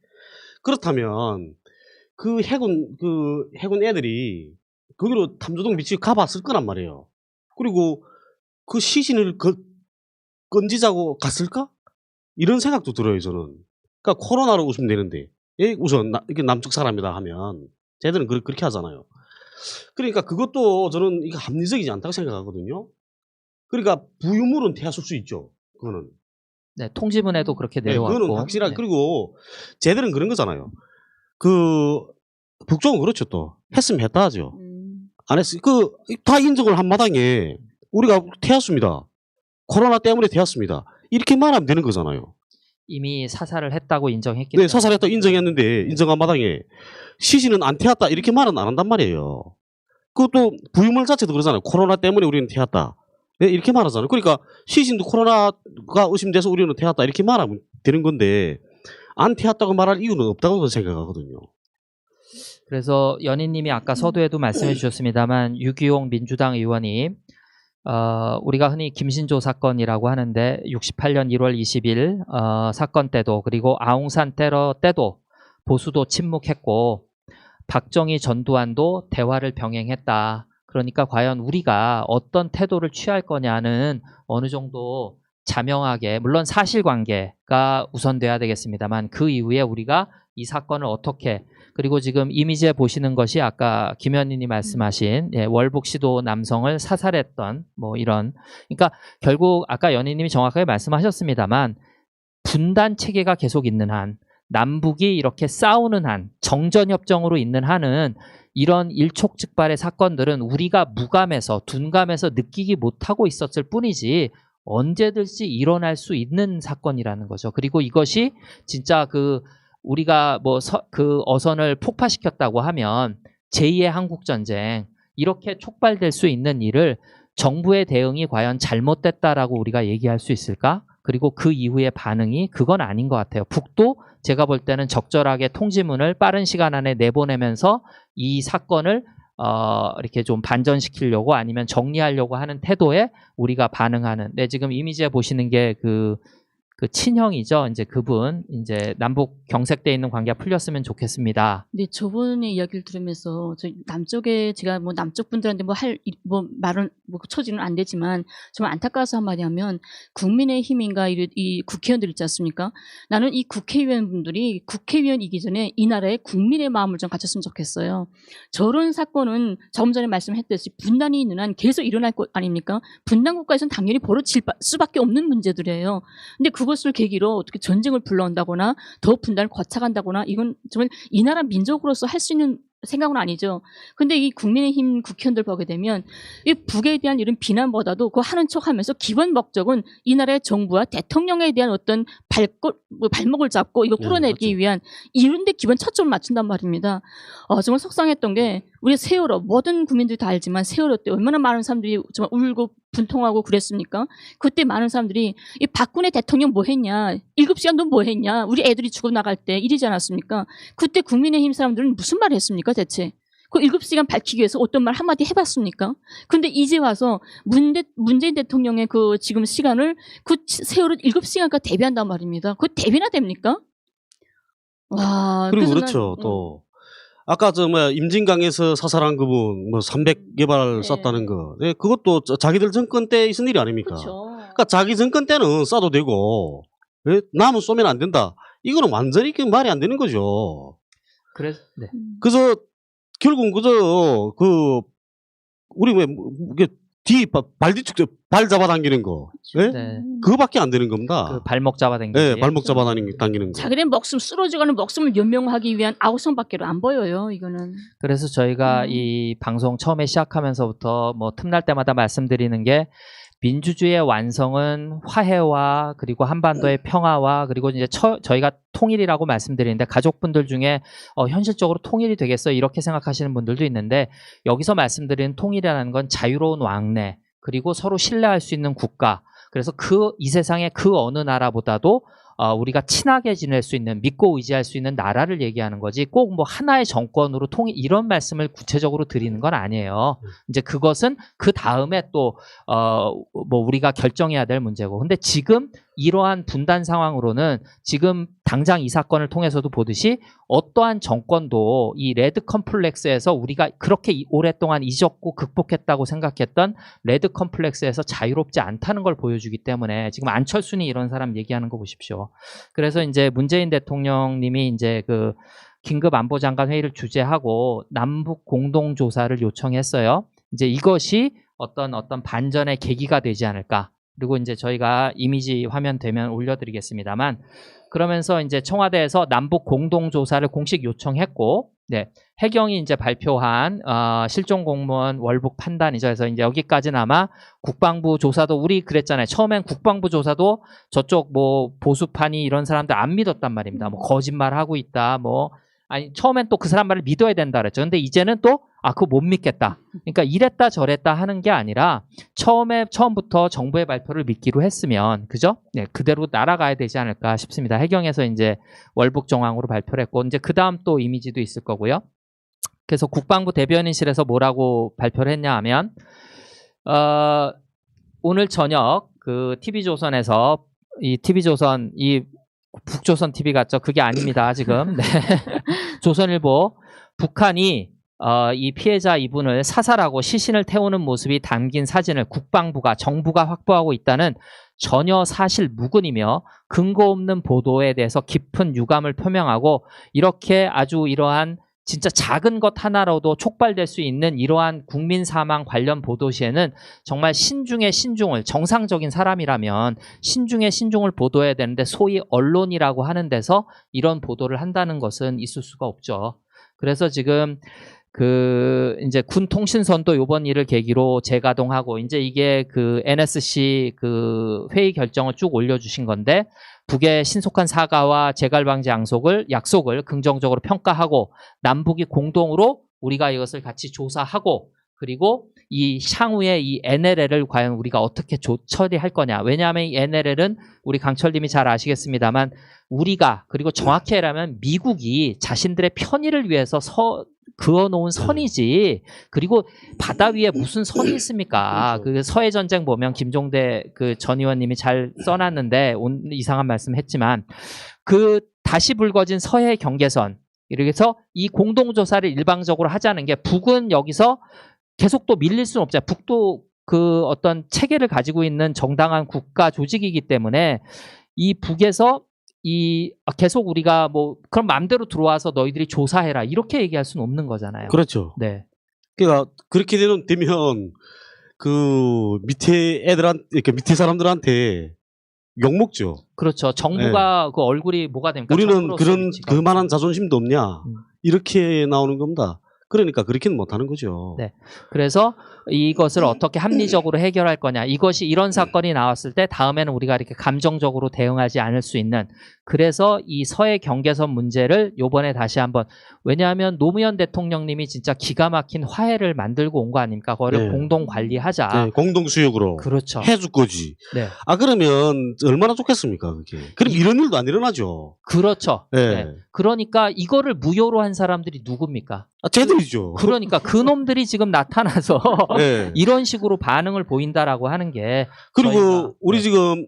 [SPEAKER 3] 그렇다면 그 해군 애들이 거기로 탐조동 비치 가봤을 거란 말이에요. 그리고 그 시신을 건지자고 갔을까? 이런 생각도 들어요, 저는. 그러니까 코로나로 웃으면 되는데, 우선 이게 남측 사람이다 하면 쟤들은 그렇게 하잖아요. 그러니까 그것도 저는 이게 합리적이지 않다고 생각하거든요. 그러니까 부유물은 태웠을 수 있죠. 그거는.
[SPEAKER 1] 네, 통지문에도 그렇게 내려왔고.
[SPEAKER 3] 그거는 확실하게.
[SPEAKER 1] 네.
[SPEAKER 3] 그리고 쟤들은 그런 거잖아요. 그 북쪽은 그렇죠, 또. 했으면 했다 하죠. 안 했으니 다 인정을 한 마당에 우리가 태웠습니다. 코로나 때문에 태웠습니다. 이렇게 말하면 되는 거잖아요.
[SPEAKER 1] 이미 사살을 했다고 인정했기
[SPEAKER 3] 네,
[SPEAKER 1] 때문에.
[SPEAKER 3] 사살했다 인정했는데 인정한 마당에 시신은 안 태웠다 이렇게 말은 안 한단 말이에요. 그것도 부유물 자체도 그러잖아요. 코로나 때문에 우리는 태웠다. 네, 이렇게 말하잖아요. 그러니까 시신도 코로나가 의심돼서 우리는 태웠다 이렇게 말하면 되는 건데 안 태웠다고 말할 이유는 없다고 생각하거든요.
[SPEAKER 1] 그래서 연희님이 아까 서두에도 말씀해 주셨습니다만 유기용 민주당 의원이 우리가 흔히 김신조 사건이라고 하는데 68년 1월 20일 사건 때도 그리고 아웅산 테러 때도 보수도 침묵했고 박정희 전두환도 대화를 병행했다. 그러니까 과연 우리가 어떤 태도를 취할 거냐는 어느 정도 자명하게 물론 사실관계가 우선돼야 되겠습니다만 그 이후에 우리가 이 사건을 어떻게 그리고 지금 이미지에 보시는 것이 아까 김현희님 말씀하신 월북시도 남성을 사살했던 뭐 이런 그러니까 결국 아까 연희님이 정확하게 말씀하셨습니다만 분단 체계가 계속 있는 한 남북이 이렇게 싸우는 한 정전협정으로 있는 한은 이런 일촉즉발의 사건들은 우리가 무감해서 둔감해서 느끼기 못하고 있었을 뿐이지 언제든지 일어날 수 있는 사건이라는 거죠. 그리고 이것이 진짜 우리가 그 어선을 폭파시켰다고 하면 제2의 한국전쟁 이렇게 촉발될 수 있는 일을 정부의 대응이 과연 잘못됐다라고 우리가 얘기할 수 있을까? 그리고 그 이후의 반응이 그건 아닌 것 같아요. 북도 제가 볼 때는 적절하게 통지문을 빠른 시간 안에 내보내면서 이 사건을 이렇게 좀 반전시키려고 아니면 정리하려고 하는 태도에 우리가 반응하는. 네, 지금 이미지에 보시는 게 그 친형이죠. 이제 그분 이제 남북 경색돼 있는 관계가 풀렸으면 좋겠습니다.
[SPEAKER 2] 네, 저번에 이야기를 들으면서 저 남쪽에 제가 뭐 남쪽 분들한테 말은 처지는 안 되지만 정말 안타까워서 한마디 하면 국민의힘인가 이 국회의원들 있지 않습니까? 나는 이 국회의원분들이 국회의원이기 전에 이 나라의 국민의 마음을 좀 갖췄으면 좋겠어요. 저런 사건은 조금 전에 말씀했듯이 분단이 있는 한 계속 일어날 것 아닙니까? 분단 국가에서는 당연히 벌어질 수밖에 없는 문제들이에요. 근데 그것을 계기로 어떻게 전쟁을 불러온다거나 더 분단을 거쳐간다거나 이건 정말 이 나라 민족으로서 할 수 있는 생각은 아니죠. 근데 이 국민의힘 국회의원들 보게 되면 이 북에 대한 이런 비난보다도 그거 하는 척 하면서 기본 목적은 이 나라의 정부와 대통령에 대한 어떤 발목을 잡고 이거 끌어내기 위한 이런 데 기본 초점을 맞춘단 말입니다. 정말 속상했던 게 우리 세월호 모든 국민들이 다 알지만 세월호 때 얼마나 많은 사람들이 정말 울고 분통하고 그랬습니까? 그때 많은 사람들이 이 박근혜 대통령 뭐 했냐? 7시간 너 뭐 했냐? 우리 애들이 죽어나갈 때 이러지 않았습니까? 그때 국민의힘 사람들은 무슨 말 했습니까 대체? 그 7시간 밝히기 위해서 어떤 말 한마디 해봤습니까? 근데 이제 와서 문재인 대통령의 그 지금 시간을 그 세월호 7시간까지 대비한단 말입니다. 그거 대비나 됩니까? 와.
[SPEAKER 3] 그리고 그렇죠. 또 아까 임진강에서 사살한 그분 300여 발 쐈다는 거. 네, 그것도 자기들 정권 때 있은 일이 아닙니까?
[SPEAKER 2] 그렇죠.
[SPEAKER 3] 그러니까 자기 정권 때는 쏴도 되고 남은 쏘면 안 된다. 이거는 완전히 말이 안 되는 거죠.
[SPEAKER 1] 그래서
[SPEAKER 3] 결국은 우리 발 뒤축 발 잡아당기는 거. 네?
[SPEAKER 1] 네.
[SPEAKER 3] 그거밖에 안 되는 겁니다.
[SPEAKER 1] 그 발목 잡아당기기.
[SPEAKER 3] 네, 발목 잡아당기는 거.
[SPEAKER 2] 자기네 목숨 쓰러져가는 목숨을 연명하기 위한 아우성밖에 안 보여요. 이거는.
[SPEAKER 1] 그래서 저희가 이 방송 처음에 시작하면서부터 틈날 때마다 말씀드리는 게 민주주의의 완성은 화해와 그리고 한반도의 평화와 그리고 이제 저희가 통일이라고 말씀드리는데 가족분들 중에 현실적으로 통일이 되겠어 이렇게 생각하시는 분들도 있는데 여기서 말씀드리는 통일이라는 건 자유로운 왕래 그리고 서로 신뢰할 수 있는 국가 그래서 이 세상의 그 어느 나라보다도 우리가 친하게 지낼 수 있는 믿고 의지할 수 있는 나라를 얘기하는 거지 꼭 하나의 정권으로 통일 이런 말씀을 구체적으로 드리는 건 아니에요. 이제 그것은 그 다음에 또 우리가 결정해야 될 문제고. 근데 지금 이러한 분단 상황으로는 지금 당장 이 사건을 통해서도 보듯이 어떠한 정권도 이 레드 컴플렉스에서 우리가 그렇게 오랫동안 잊었고 극복했다고 생각했던 레드 컴플렉스에서 자유롭지 않다는 걸 보여주기 때문에 지금 안철순이 이런 사람 얘기하는 거 보십시오. 그래서 이제 문재인 대통령님이 이제 그 긴급 안보장관 회의를 주재하고 남북 공동조사를 요청했어요. 이제 이것이 어떤 반전의 계기가 되지 않을까. 그리고 이제 저희가 이미지 화면 되면 올려드리겠습니다만 그러면서 이제 청와대에서 남북 공동조사를 공식 요청했고 네, 해경이 이제 발표한 실종 공무원 월북 판단이죠. 그래서 이제 여기까지는 아마 국방부 조사도 우리 그랬잖아요. 처음엔 국방부 조사도 저쪽 보수판이 이런 사람들 안 믿었단 말입니다. 거짓말하고 있다. 아니 처음엔 또 그 사람 말을 믿어야 된다 그랬죠. 근데 이제는 또 그거 못 믿겠다. 그러니까 이랬다 저랬다 하는 게 아니라 처음부터 정부의 발표를 믿기로 했으면 그죠? 네, 그대로 날아가야 되지 않을까 싶습니다. 해경에서 이제 월북 정황으로 발표를 했고 이제 그다음 또 이미지도 있을 거고요. 그래서 국방부 대변인실에서 뭐라고 발표를 했냐 하면 오늘 저녁 그 TV조선에서 이 TV조선 이 북조선 TV 같죠? 그게 아닙니다. 지금 네. 조선일보 북한이 이 피해자 이분을 사살하고 시신을 태우는 모습이 담긴 사진을 국방부가 정부가 확보하고 있다는 전혀 사실 무근이며 근거 없는 보도에 대해서 깊은 유감을 표명하고 이렇게 아주 이러한 진짜 작은 것 하나로도 촉발될 수 있는 이러한 국민 사망 관련 보도 시에는 정말 신중의 신중을 정상적인 사람이라면 신중의 신중을 보도해야 되는데 소위 언론이라고 하는 데서 이런 보도를 한다는 것은 있을 수가 없죠. 그래서 지금 이제 군 통신선도 요번 일을 계기로 재가동하고 이제 이게 그 NSC 그 회의 결정을 쭉 올려주신 건데 북의 신속한 사과와 재갈 방지 약속을 긍정적으로 평가하고 남북이 공동으로 우리가 이것을 같이 조사하고 그리고 이 향후에 이 NLL을 과연 우리가 어떻게 처리할 거냐. 왜냐하면 이 NLL은 우리 강철님이 잘 아시겠습니다만 우리가 그리고 정확히 말하면 미국이 자신들의 편의를 위해서 그어놓은 선이지. 그리고 바다 위에 무슨 선이 있습니까? 그 서해 전쟁 보면 김종대 그 전 의원님이 잘 써놨는데 이상한 말씀했지만 그 다시 불거진 서해 경계선. 이래서 이 공동조사를 일방적으로 하자는 게 북은 여기서 계속 또 밀릴 수는 없잖아요. 북도 그 어떤 체계를 가지고 있는 정당한 국가 조직이기 때문에 이 북에서 계속 우리가 뭐 그럼 마음대로 들어와서 너희들이 조사해라 이렇게 얘기할 수는 없는 거잖아요.
[SPEAKER 3] 그렇죠.
[SPEAKER 1] 네.
[SPEAKER 3] 그러니까 그렇게 되면 그 밑에 애들한테 그러니까 밑에 사람들한테 욕 먹죠.
[SPEAKER 1] 그렇죠. 정부가 그 얼굴이 뭐가 됩니까?
[SPEAKER 3] 우리는 그런
[SPEAKER 1] 위치가
[SPEAKER 3] 그만한 자존심도 없냐
[SPEAKER 1] 음.
[SPEAKER 3] 이렇게 나오는 겁니다. 그러니까 그렇게는 못하는 거죠.
[SPEAKER 1] 네. 그래서 이것을 어떻게 합리적으로 해결할 거냐. 이것이 이런 사건이 나왔을 때 다음에는 우리가 이렇게 감정적으로 대응하지 않을 수 있는. 그래서 이 서해 경계선 문제를 요번에 다시 한번 왜냐하면 노무현 대통령님이 진짜 기가 막힌 화해를 만들고 온 거 아닙니까? 그거를
[SPEAKER 3] 네.
[SPEAKER 1] 공동 관리하자.
[SPEAKER 3] 네, 공동 수역으로
[SPEAKER 1] 그렇죠.
[SPEAKER 3] 해줄 거지.
[SPEAKER 1] 네.
[SPEAKER 3] 그러면 얼마나 좋겠습니까, 그게? 그럼 이런 일도 안 일어나죠.
[SPEAKER 1] 그렇죠.
[SPEAKER 3] 네.
[SPEAKER 1] 네. 그러니까 이거를 무효로 한 사람들이 누굽니까?
[SPEAKER 3] 쟤들이죠.
[SPEAKER 1] 그러니까 그놈들이 지금 나타나서
[SPEAKER 3] 네.
[SPEAKER 1] 이런 식으로 반응을 보인다라고 하는 게
[SPEAKER 3] 그리고
[SPEAKER 1] 저희가,
[SPEAKER 3] 우리
[SPEAKER 1] 네.
[SPEAKER 3] 지금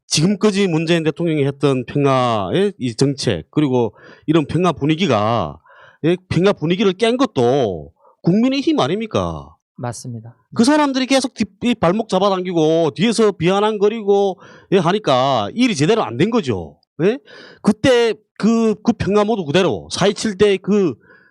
[SPEAKER 3] 지금까지 문재인 대통령이 했던 평화의 이 정책 그리고 이런 평화 분위기가 평화 분위기를 깬 것도 국민의 힘 아닙니까?
[SPEAKER 1] 맞습니다.
[SPEAKER 3] 그 사람들이 계속 발목 잡아당기고 뒤에서 비아냥거리고 하니까 일이 제대로 안 된 거죠. 예? 그때 그 평화 모드 그대로 4.27 때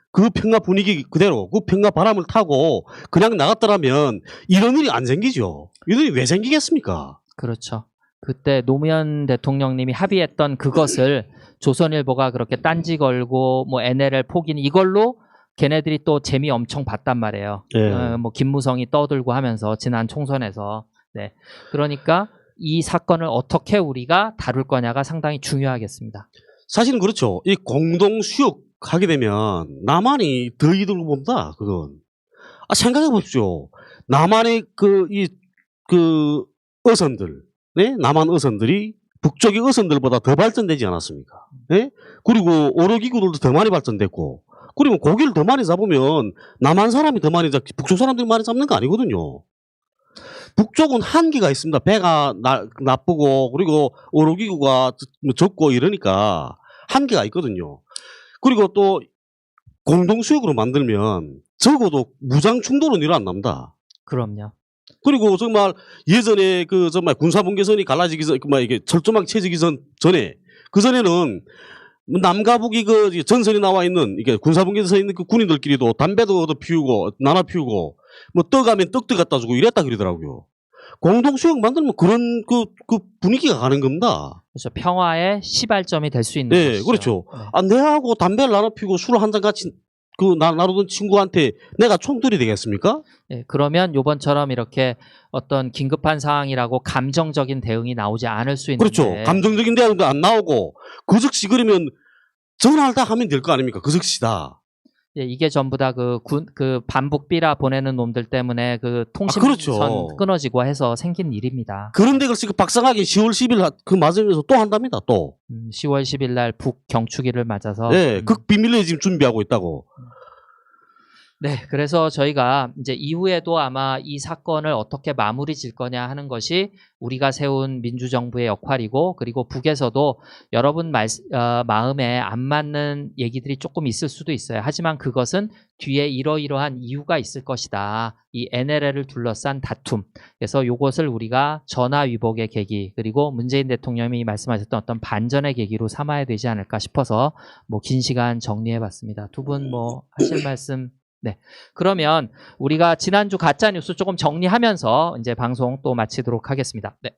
[SPEAKER 3] 그 평화 분위기 그대로 그 평화 바람을 타고 그냥 나갔더라면 이런 일이 안 생기죠. 이런 일이 왜 생기겠습니까?
[SPEAKER 1] 그렇죠. 그때 노무현 대통령님이 합의했던 그것을 조선일보가 그렇게 딴지 걸고 뭐 NLL 포기는 이걸로 걔네들이 또 재미 엄청 봤단 말이에요.
[SPEAKER 3] 네.
[SPEAKER 1] 뭐 김무성이 떠들고 하면서 지난 총선에서. 네. 그러니까 이 사건을 어떻게 우리가 다룰 거냐가 상당히 중요하겠습니다.
[SPEAKER 3] 사실은 그렇죠. 이 공동 수역하게 되면 남한이 더 이득을 본다. 그건. 생각해 보십시오. 남한의 어선들, 네? 남한 어선들이 북쪽의 어선들보다 더 발전되지 않았습니까? 네? 그리고 오로기구들도 더 많이 발전됐고, 그리고 고기를 더 많이 잡으면 남한 사람이 더 많이 북쪽 사람들이 많이 잡는 거 아니거든요. 북쪽은 한계가 있습니다. 배가 나쁘고 그리고 오로기구가 적고 이러니까 한계가 있거든요. 그리고 또 공동수역으로 만들면 적어도 무장 충돌은 일어납니다.
[SPEAKER 1] 그럼요.
[SPEAKER 3] 그리고 정말 예전에 정말 군사분계선이 갈라지기 전, 이게 철조망 쳐지기 전에 그 전에는 남과 북이 전선이 나와 있는 이게 군사분계선에 서 있는 그 군인들끼리도 담배도 얻어 피우고 나눠 피우고 뭐 떡하면 떡도 갖다 주고 이랬다 그러더라고요. 공동수역 만들면 그런 그 분위기가 가는 겁니다.
[SPEAKER 1] 그렇죠. 평화의 시발점이 될 수 있는
[SPEAKER 3] 네,
[SPEAKER 1] 것이죠.
[SPEAKER 3] 그렇죠.
[SPEAKER 1] 네.
[SPEAKER 3] 내하고 담배를 나눠 피우고 술 한 잔 같이 나누던 친구한테 내가 총들이 되겠습니까?
[SPEAKER 1] 네, 그러면 요번처럼 이렇게 어떤 긴급한 상황이라고 감정적인 대응이 나오지 않을 수 있는데.
[SPEAKER 3] 그렇죠. 감정적인 대응도 안 나오고 그 즉시 그러면 전화를 다 하면 될 거 아닙니까? 그 즉시다.
[SPEAKER 1] 예, 이게 전부 다 그 반북 비라 보내는 놈들 때문에 그 통신선
[SPEAKER 3] 그렇죠.
[SPEAKER 1] 끊어지고 해서 생긴 일입니다.
[SPEAKER 3] 그런데 글쎄 그 박상학이 10월 10일 그 맞으면서 또 한답니다. 또.
[SPEAKER 1] 10월 10일 날 북경축일을 맞아서.
[SPEAKER 3] 네, 극비밀리에 지금 준비하고 있다고.
[SPEAKER 1] 네, 그래서 저희가 이제 이후에도 아마 이 사건을 어떻게 마무리 질 거냐 하는 것이 우리가 세운 민주정부의 역할이고, 그리고 북에서도 여러분 마음에 안 맞는 얘기들이 조금 있을 수도 있어요. 하지만 그것은 뒤에 이러이러한 이유가 있을 것이다. 이 NLL을 둘러싼 다툼. 그래서 이것을 우리가 전화위복의 계기, 그리고 문재인 대통령이 말씀하셨던 어떤 반전의 계기로 삼아야 되지 않을까 싶어서 뭐 긴 시간 정리해봤습니다. 두 분 뭐 하실 말씀? 네. 그러면 우리가 지난주 가짜뉴스 조금 정리하면서 이제 방송 또 마치도록 하겠습니다. 네.